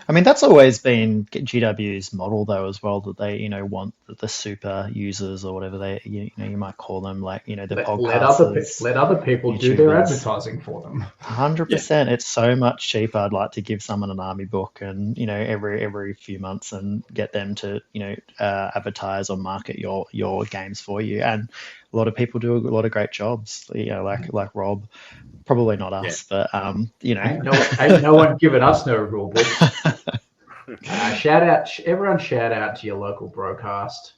I mean, that's always been GW's model, though, as well, that they, want the super users or whatever you might call them, the podcasters. Let other people do their advertising for them. 100%. It's so much cheaper. I'd like to give someone an army book and, every few months and get them to, advertise or market your games for you. And a lot of people do a lot of great jobs. Like Rob, probably not us, but Ain't no one giving us no rule book. Shout out to your local broadcast.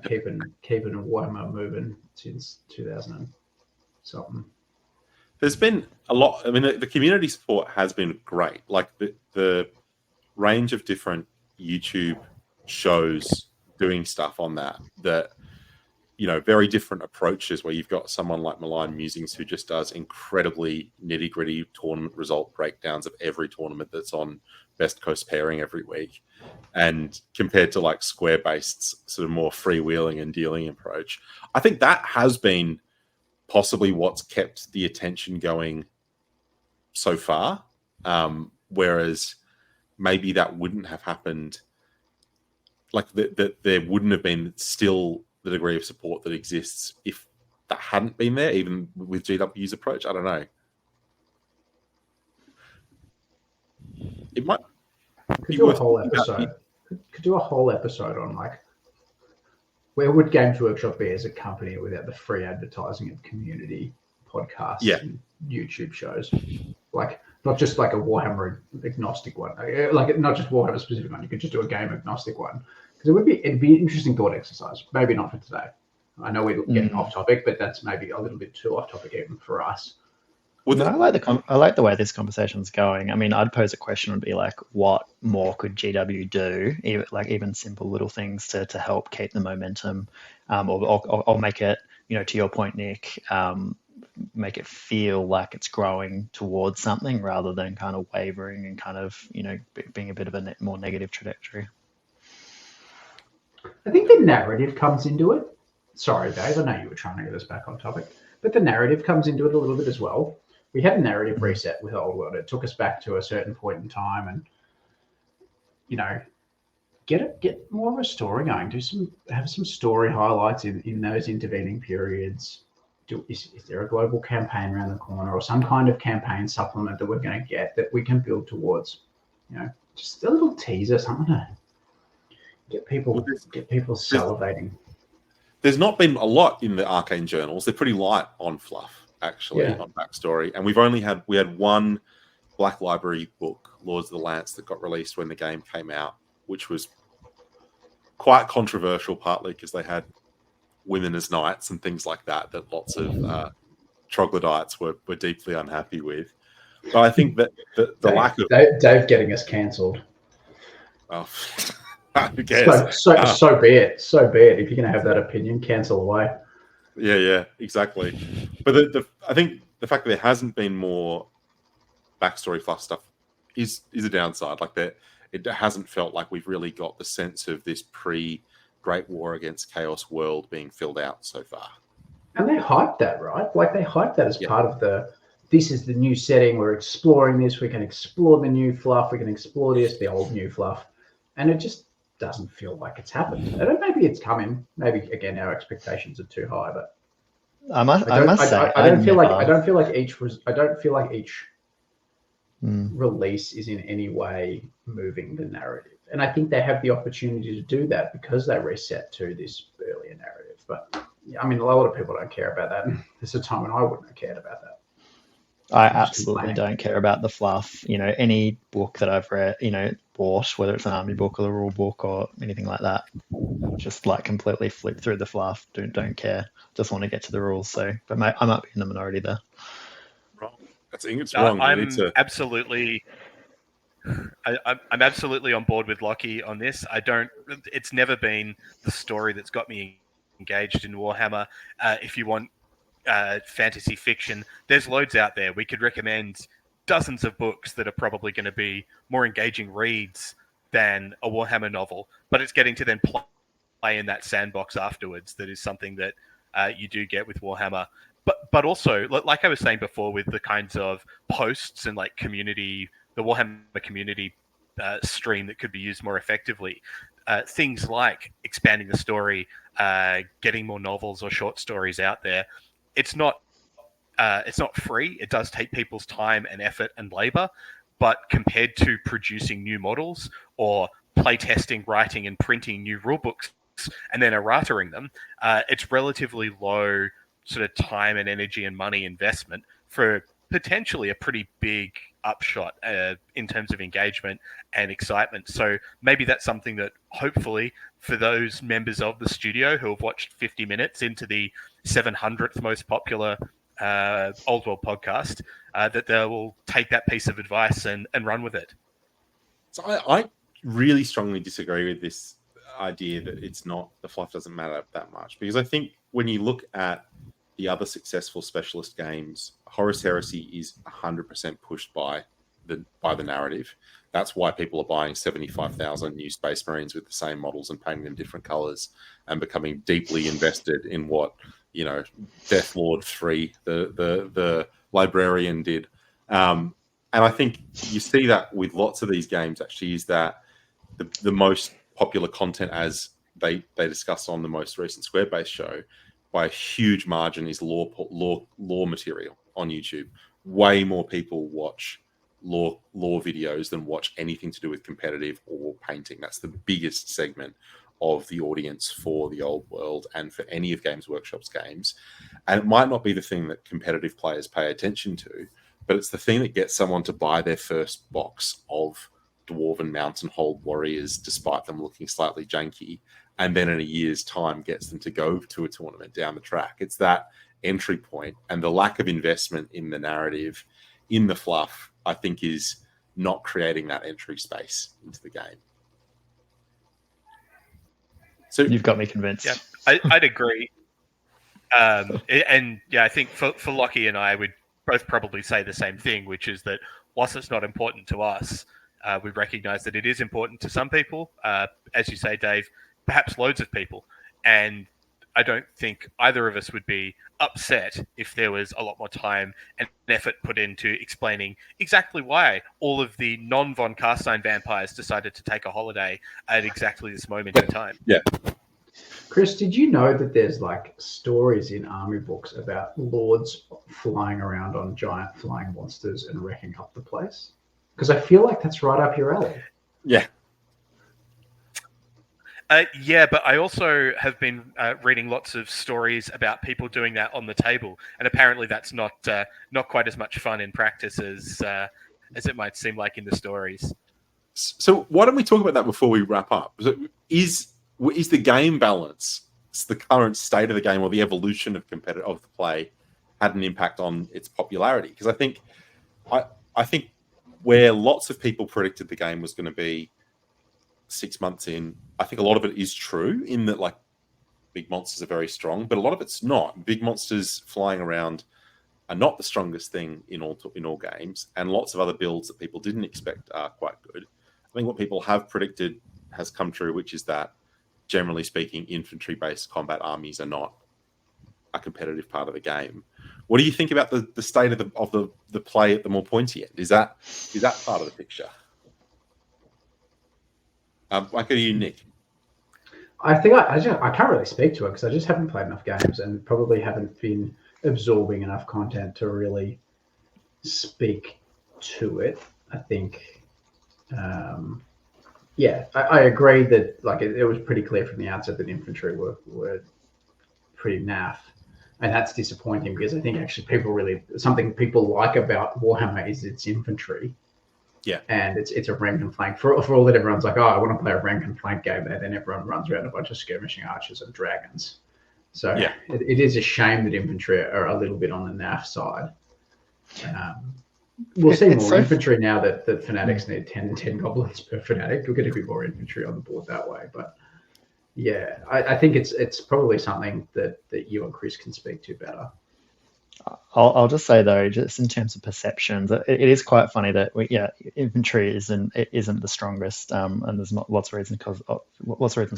Keeping Warhammer moving since 2000 and something. There's been a lot. I mean, the community support has been great. Like the range of different YouTube shows doing stuff on that, very different approaches, where you've got someone like Malign Musings who just does incredibly nitty-gritty tournament result breakdowns of every tournament that's on Best Coast Pairing every week, and compared to like Square-based sort of more freewheeling and dealing approach, I think that has been possibly what's kept the attention going so far, whereas maybe that wouldn't have happened, like that there wouldn't have been still the degree of support that exists if that hadn't been there, even with GW's approach. I don't know. It might could do a whole episode. Could do a whole episode on like, where would Games Workshop be as a company without the free advertising of community podcasts and YouTube shows? Like, not just like a Warhammer agnostic one, like not just Warhammer specific one. You could just do a game agnostic one, because it'd be an interesting thought exercise. Maybe not for today. I know we're getting off topic, but that's maybe a little bit too off topic even for us. Well, I like the way this conversation's going. I mean, I'd pose a question and be like, what more could GW do? Even simple little things to help keep the momentum, or make it, to your point, Nick, make it feel like it's growing towards something rather than kind of wavering and kind of, being a bit of a more negative trajectory. I think the narrative comes into it. Sorry, Dave, I know you were trying to get us back on topic, but the narrative comes into it a little bit as well. We had a narrative reset with Old World. It took us back to a certain point in time, and get more of a story going. Have some story highlights in those intervening periods. Is there a global campaign around the corner, or some kind of campaign supplement that we're going to get that we can build towards? Just a little teaser, something to get people salivating. There's not been a lot in the Arcane journals. They're pretty light on fluff, actually, on backstory. And we had one Black Library book, Lords of the Lance, that got released when the game came out, which was quite controversial, partly because they had women as knights and things like that lots of troglodytes were deeply unhappy with. But I think that the lack of Dave getting us cancelled. Oh, who cares? So be it. So be it. If you're going to have that opinion, cancel away. Yeah, exactly. But I think the fact that there hasn't been more backstory fluff stuff is a downside. Like that, it hasn't felt like we've really got the sense of this pre-Great War Against Chaos world being filled out so far. And they hyped that, right? Like they hyped that as part of this is the new setting. We're exploring this. We can explore the new fluff. We can explore the old new fluff. And it just doesn't feel like it's happened. I don't know, maybe it's coming. Maybe again our expectations are too high, but I don't feel like each release is in any way moving the narrative. And I think they have the opportunity to do that because they reset to this earlier narrative. But I mean, a lot of people don't care about that. There's a time when I wouldn't have cared about that. I absolutely don't care about the fluff. Any book that I've read, bought, whether it's an army book or a rule book or anything like that, just like completely flip through the fluff. Don't care. Just want to get to the rules. So, but I might be in the minority there. Wrong. I think it's wrong. I'm absolutely on board with Lockie on this. It's never been the story that's got me engaged in Warhammer. If you want fantasy fiction, there's loads out there. We could recommend dozens of books that are probably going to be more engaging reads than a Warhammer novel, but it's getting to then play in that sandbox afterwards that is something that you do get with Warhammer. But also, like I was saying before, with the kinds of posts and like the Warhammer community stream that could be used more effectively, things like expanding the story, getting more novels or short stories out there. It's not free. It does take people's time and effort and labor, but compared to producing new models or playtesting, writing and printing new rulebooks and then erratering them, it's relatively low sort of time and energy and money investment for potentially a pretty big upshot in terms of engagement and excitement. So maybe that's something that hopefully for those members of the studio who have watched 50 minutes into the 700th most popular Old World podcast, that they will take that piece of advice and run with it. So I really strongly disagree with this idea that it's not, the fluff doesn't matter that much, because I think when you look at the other successful specialist games, Horus Heresy is 100% pushed by the narrative. That's why people are buying 75,000 new Space Marines with the same models and painting them different colors and becoming deeply invested in what, you know, Death Lord 3, the librarian did. And I think you see that with lots of these games, actually, is that the most popular content, as they discuss on the most recent Squarebase show, by a huge margin, is lore material on YouTube. Way more people watch lore videos than watch anything to do with competitive or painting. That's the biggest segment of the audience for the Old World and for any of Games Workshop's games. And it might not be the thing that competitive players pay attention to, but it's the thing that gets someone to buy their first box of Dwarven Mountain Hold Warriors, despite them looking slightly janky, and then in a year's time gets them to go to a tournament down the track. It's that entry point, and the lack of investment in the narrative, in the fluff, I think is not creating that entry space into the game. So You've got me convinced. Yeah, I'd agree. And yeah, I think for Lockie and I would both probably say the same thing, which is that whilst it's not important to us, we recognize that it is important to some people. As you say, Dave, perhaps loads of people. And I don't think either of us would be upset if there was a lot more time and effort put into explaining exactly why all of the non-Von Carstein vampires decided to take a holiday at exactly this moment in time. Yeah. Chris, did you know that there's like stories in army books about lords flying around on giant flying monsters and wrecking up the place? Because I feel like that's right up your alley. Yeah. Yeah, but I also have been reading lots of stories about people doing that on the table, and apparently that's not quite as much fun in practice as it might seem like in the stories. So why don't we talk about that before we wrap up? Is the game balance, the current state of the game, or the evolution of the play, had an impact on its popularity? Because I think where lots of people predicted the game was going to be 6 months in, I think a lot of it is true in that, like, big monsters are very strong, but a lot of it's not. Big monsters flying around are not the strongest thing in all games, and lots of other builds that people didn't expect are quite good. I think what people have predicted has come true, which is that, generally speaking, infantry-based combat armies are not a competitive part of the game. What do you think about the state of the play at the more pointy end? Is that part of the picture? Like, are you, Nick? I think I can't really speak to it because I just haven't played enough games and probably haven't been absorbing enough content to really speak to it. I think, I agree that, like, it was pretty clear from the outset that infantry were pretty naff, and that's disappointing because I think actually something people like about Warhammer is its infantry. Yeah, and it's a rank and flank. For all that everyone's like, oh, I want to play a rank and flank game there, then everyone runs around a bunch of skirmishing archers and dragons. So yeah, it is a shame that infantry are a little bit on the naff side. We'll see more infantry now that fanatics need 10 goblins per fanatic. We'll get a bit more infantry on the board that way. But yeah, I think it's probably something that you and Chris can speak to better. I'll just say, though, just in terms of perceptions, it is quite funny that infantry isn't the strongest, and there's not lots of reasons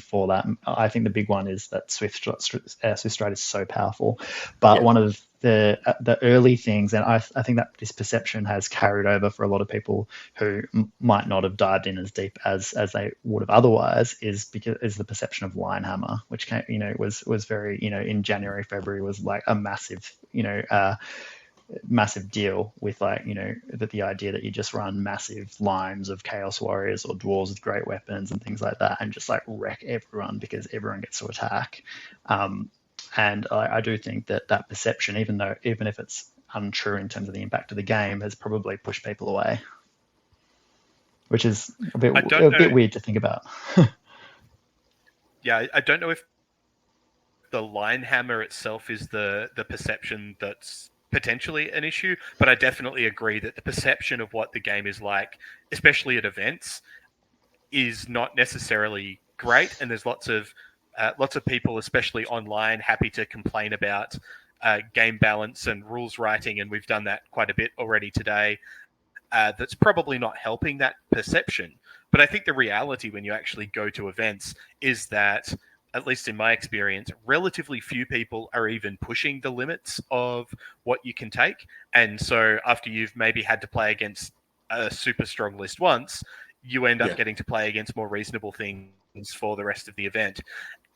for that. I think the big one is that Swift Stride is so powerful, but one of the early things, and I think that this perception has carried over for a lot of people who might not have dived in as deep as they would have otherwise, is the perception of Linehammer, which was very, in January, February, was like a massive, massive deal with like, that the idea that you just run massive lines of Chaos Warriors or Dwarves with great weapons and things like that and just like wreck everyone because everyone gets to attack. And I do think that perception, even if it's untrue in terms of the impact of the game, has probably pushed people away, which is a bit weird to think about. Yeah, I don't know if the line hammer itself is the perception that's potentially an issue, but I definitely agree that the perception of what the game is like, especially at events, is not necessarily great. And there's lots of people, especially online, happy to complain about game balance and rules writing, and we've done that quite a bit already today. That's probably not helping that perception. But I think the reality when you actually go to events is that, at least in my experience, relatively few people are even pushing the limits of what you can take. And so after you've maybe had to play against a super strong list once, you end up getting to play against more reasonable things for the rest of the event.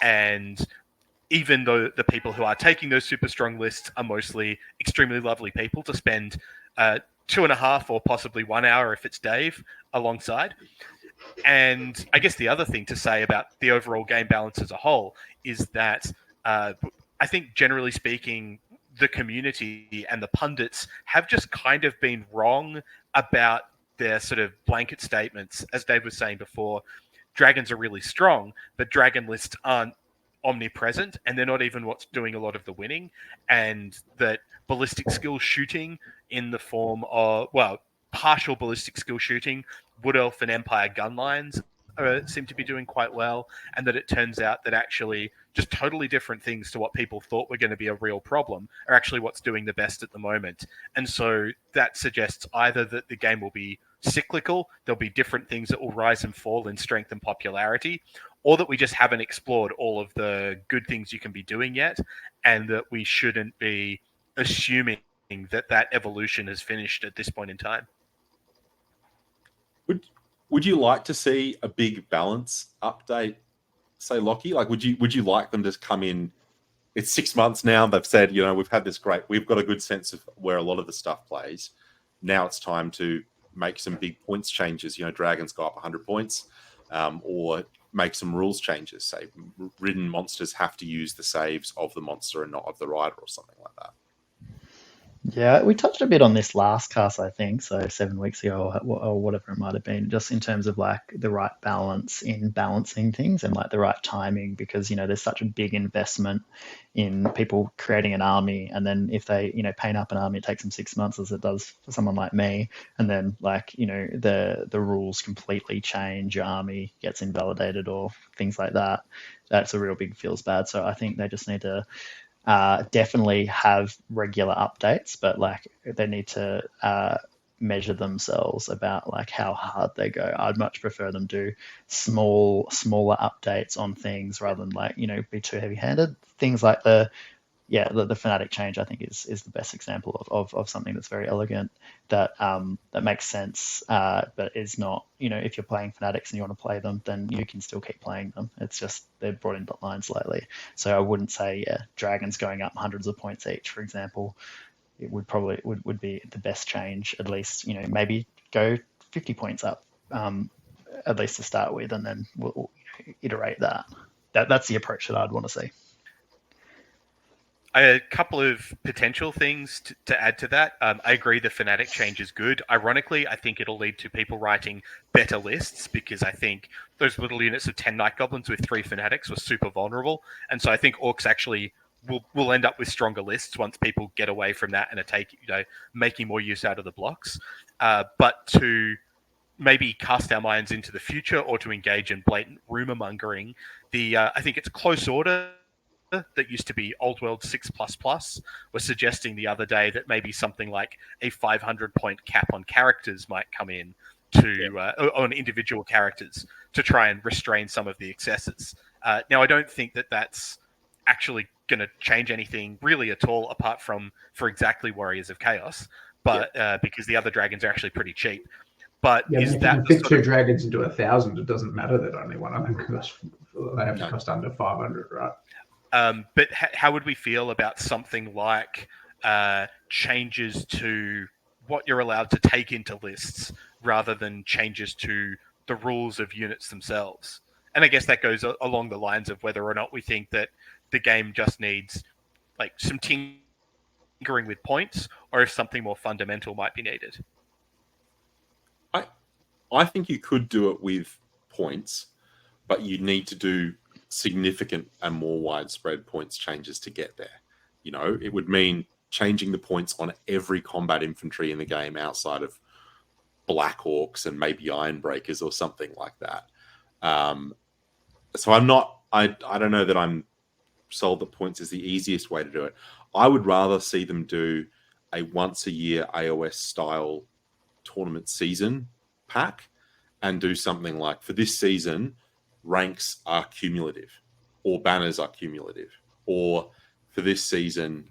And even though the people who are taking those super strong lists are mostly extremely lovely people to spend 2.5 or possibly 1 hour, if it's Dave, alongside. And I guess the other thing to say about the overall game balance as a whole is that I think, generally speaking, the community and the pundits have just kind of been wrong about their sort of blanket statements. As Dave was saying before, dragons are really strong, but dragon lists aren't omnipresent, and they're not even what's doing a lot of the winning. And that ballistic skill shooting in the form of, partial ballistic skill shooting, Wood Elf and Empire gun lines seem to be doing quite well, and that it turns out that actually just totally different things to what people thought were going to be a real problem are actually what's doing the best at the moment. And so that suggests either that the game will be cyclical, there'll be different things that will rise and fall in strength and popularity, or that we just haven't explored all of the good things you can be doing yet, and that we shouldn't be assuming that evolution has finished at this point in time. Would you like to see a big balance update, say, Lockie? Like, would you like them to come in? It's 6 months now. They've said, we've had this we've got a good sense of where a lot of the stuff plays. Now it's time to make some big points changes. Dragons go up 100 points, or make some rules changes. Say, ridden monsters have to use the saves of the monster and not of the rider, or something like that. Yeah, we touched a bit on this last cast, I think, so 7 weeks ago or whatever it might have been, just in terms of like the right balance in balancing things and like the right timing, because there's such a big investment in people creating an army, and then if they paint up an army, it takes them 6 months, as it does for someone like me, and then the rules completely change, your army gets invalidated or things like that. That's a real big feels bad. So I think they just need to definitely have regular updates, but like they need to measure themselves about like how hard they go. I'd much prefer them do smaller updates on things rather than like be too heavy-handed. Things like the Fnatic change, I think, is the best example of something that's very elegant, that makes sense, but is not, if you're playing Fnatics and you want to play them, then you can still keep playing them. It's just they've brought in the line slightly. So I wouldn't say dragons going up hundreds of points each, for example. It would probably would be the best change. At least maybe go 50 points up, at least to start with, and then we'll iterate that. That's the approach that I'd want to see. A couple of potential things to add to that. I agree the Fnatic change is good. Ironically, I think it'll lead to people writing better lists, because I think those little units of 10 Night Goblins with 3 Fnatics were super vulnerable. And so I think Orcs actually will end up with stronger lists once people get away from that and are making more use out of the blocks. But to maybe cast our minds into the future, or to engage in blatant rumor mongering, I think it's Close Order that used to be Old World 6++, was suggesting the other day that maybe something like a 500-point cap on characters might come in on individual characters to try and restrain some of the excesses. Now, I don't think that that's actually going to change anything really at all, apart from for exactly Warriors of Chaos, but because the other dragons are actually pretty cheap. But is that fit 2 dragons into 1,000? It doesn't matter that only one of them they have to cost under 500, right? But how would we feel about something like changes to what you're allowed to take into lists rather than changes to the rules of units themselves. And I guess that goes along the lines of whether or not we think that the game just needs like some tinkering with points, or if something more fundamental might be needed. I think you could do it with points, but you need to do significant and more widespread points changes to get there. You know, it would mean changing the points on every combat infantry in the game outside of Black Orcs and maybe Ironbreakers or something like that. So I'm not, I don't know that I'm sold that points is the easiest way to do it. I would rather see them do a once a year AOS style tournament season pack and do something like, for this season, ranks are cumulative or banners are cumulative, or for this season,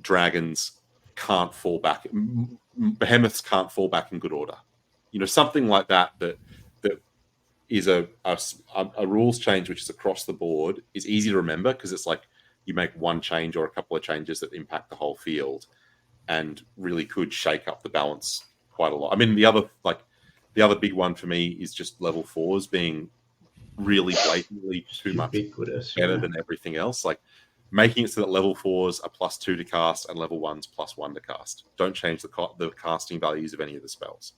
dragons can't fall back, behemoths can't fall back in good order, something like that is a rules change which is across the board, is easy to remember because it's like you make one change or a couple of changes that impact the whole field and really could shake up the balance quite a lot. I mean, the other big one for me is just level 4s being really blatantly too much better than everything else. Like making it so that level 4s are +2 to cast and level 1s +1 to cast. Don't change the casting values of any of the spells.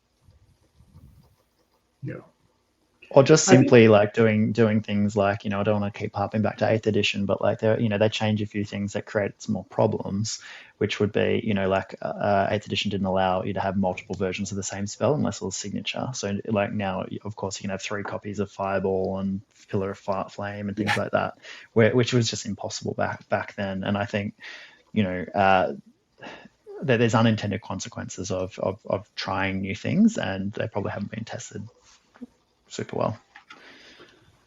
Yeah. Or just simply like doing things like, I don't want to keep harping back to 8th edition, but like they change a few things that create some more problems, which would be, 8th edition didn't allow you to have multiple versions of the same spell unless it was signature. So like now, of course, you can have 3 copies of Fireball and Pillar of Flame and things like that, which was just impossible back then. And I think, there's unintended consequences of trying new things, and they probably haven't been tested super well.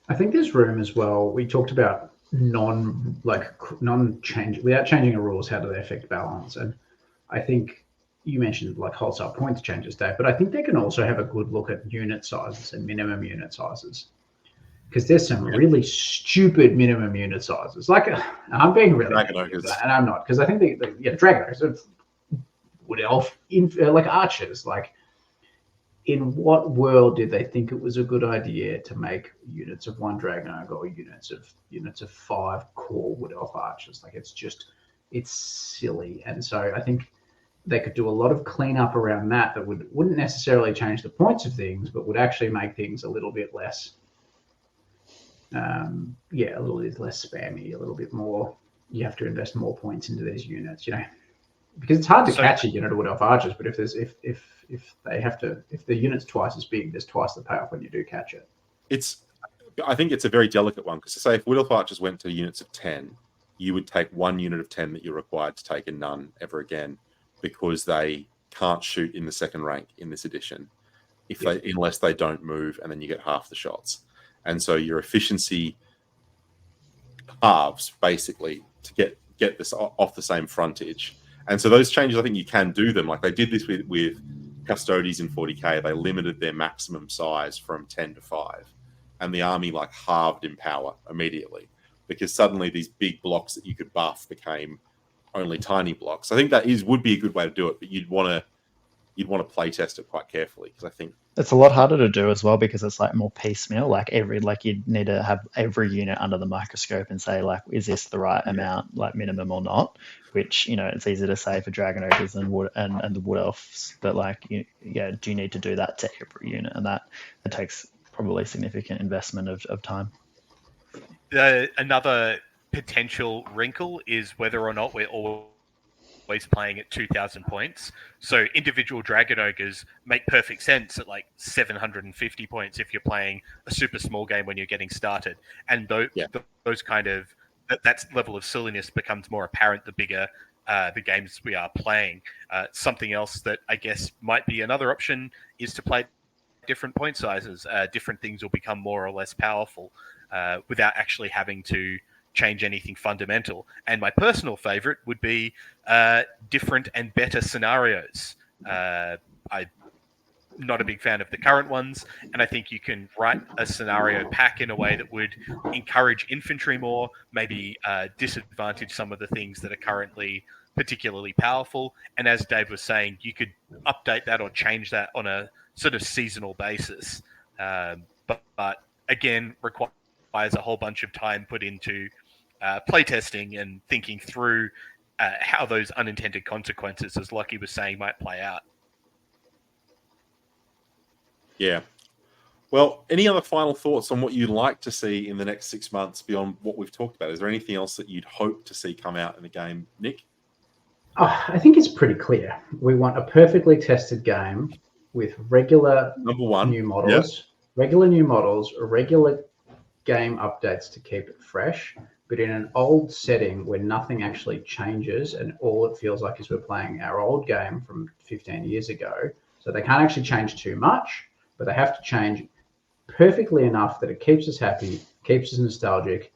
I think there's room as well. We talked about non-change without changing the rules. How do they affect balance? And I think you mentioned like wholesale points changes, Dave, but I think they can also have a good look at unit sizes and minimum unit sizes, because there's some really stupid minimum unit sizes. Like I'm being really and I'm not, because I think Dragonogers, Wood Elf, like archers, like. In what world did they think it was a good idea to make units of 1 Dragon Ogre or units of 5 core Wood Elf archers? Like it's silly. And so I think they could do a lot of cleanup around that wouldn't necessarily change the points of things, but would actually make things a little bit less, a little bit less spammy, a little bit more. You have to invest more points into these units, because it's hard to catch a unit of Wood Elf archers. But if the unit's twice as big, there's twice the payoff when you do catch it. I think it's a very delicate one, because to say if Wood Elf archers went to units of 10, you would take 1 unit of 10 that you're required to take and none ever again, because they can't shoot in the second rank in this edition unless they don't move, and then you get half the shots. And so your efficiency halves basically to get this off the same frontage. And so those changes, I think you can do them. Like they did this with Custodes in 40k. They limited their maximum size from 10 to 5. And the army like halved in power immediately, because suddenly these big blocks that you could buff became only tiny blocks. I think that would be a good way to do it, but you'd want to play test it quite carefully, because I think it's a lot harder to do as well, because it's like more piecemeal. Like you'd need to have every unit under the microscope and say like, is this the right amount, like minimum or not? Which it's easy to say for Dragon Ogres and the Wood Elves, but like do you need to do that to every unit? And that takes probably significant investment of time. Another potential wrinkle is whether or not we're always playing at 2,000 points. So individual Dragon Ogres make perfect sense at like 750 points if you're playing a super small game when you're getting started. And those kind of that level of silliness becomes more apparent the bigger the games we are playing. Something else that I guess might be another option is to play different point sizes. Different things will become more or less powerful without actually having to change anything fundamental. And my personal favorite would be different and better scenarios. I not a big fan of the current ones, and I think you can write a scenario pack in a way that would encourage infantry more, maybe disadvantage some of the things that are currently particularly powerful. And as Dave was saying, you could update that or change that on a sort of seasonal basis. But again, requires a whole bunch of time put into playtesting and thinking through how those unintended consequences, as Lucky was saying, might play out. Yeah. Well, any other final thoughts on what you'd like to see in the next 6 months beyond what we've talked about? Is there anything else that you'd hope to see come out in the game, Nick? I think it's pretty clear. We want a perfectly tested game with regular Number one, new models, regular game updates to keep it fresh, but in an old setting where nothing actually changes and all it feels like is we're playing our old game from 15 years ago. So they can't actually change too much, but they have to change perfectly enough that it keeps us happy, keeps us nostalgic,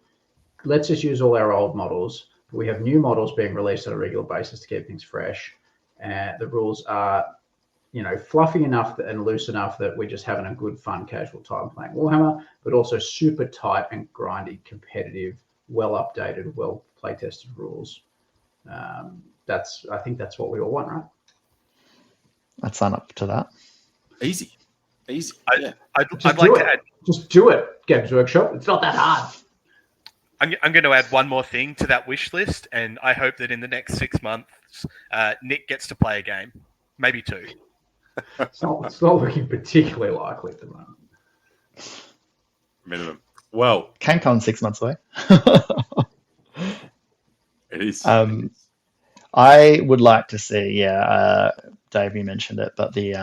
lets us use all our old models. We have new models being released on a regular basis to keep things fresh. And the rules are, fluffy enough and loose enough that we're just having a good, fun, casual time playing Warhammer, but also super tight and grindy, competitive, well updated, well play tested rules. I think that's what we all want, right? I'd sign up to that. Easy. I'd like do to it. add. Just do it, Games Workshop. It's not that hard. I'm going to add one more thing to that wish list, and I hope that in the next 6 months, Nick gets to play a game, maybe 2. It's not looking particularly likely at the moment. Minimum. Well, Can come 6 months away. it is. I would like to see, Dave, you mentioned it, but the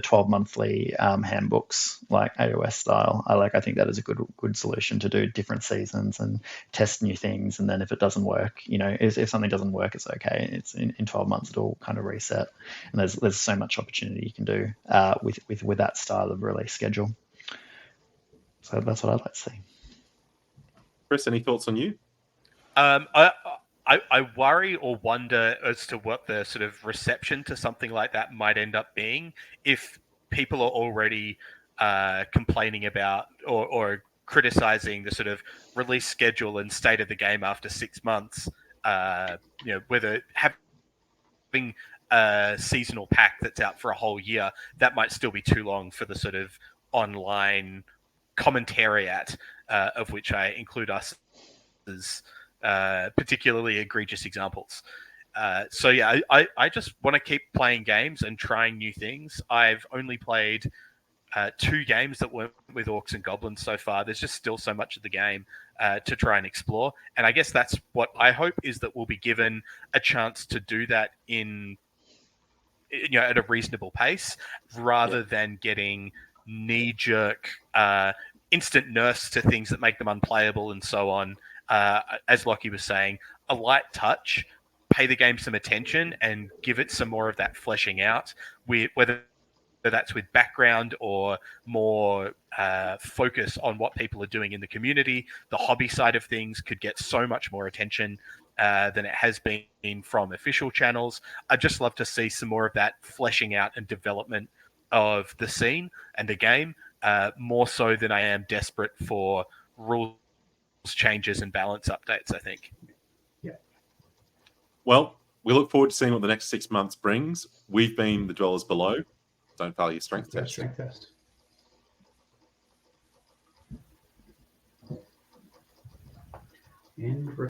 12 monthly handbooks, like AOS style. I think that is a good solution to do different seasons and test new things. And then if it doesn't work, if something doesn't work, it's okay. It's in 12 months, it'll kind of reset. And there's so much opportunity you can do with that style of release schedule. So that's what I'd like to see. Chris, any thoughts on you? I worry or wonder as to what the sort of reception to something like that might end up being if people are already complaining about or criticizing the sort of release schedule and state of the game after 6 months. Whether having a seasonal pack that's out for a whole year, that might still be too long for the sort of online commentariat, of which I include us as particularly egregious examples. I just want to keep playing games and trying new things. I've only played 2 games that weren't with Orcs and Goblins so far. There's just still so much of the game to try and explore, and I guess that's what I hope is that we'll be given a chance to do that at a reasonable pace, rather than getting knee-jerk instant nerfs to things that make them unplayable and so on. As Lockie was saying, a light touch, pay the game some attention and give it some more of that fleshing out, whether that's with background or more focus on what people are doing in the community. The hobby side of things could get so much more attention than it has been from official channels. I'd just love to see some more of that fleshing out and development of the scene and the game, more so than I am desperate for rules changes and balance updates, I think. Yeah. Well, we look forward to seeing what the next 6 months brings. We've been the Dwellers Below. Don't fail your strength test. Strength test. And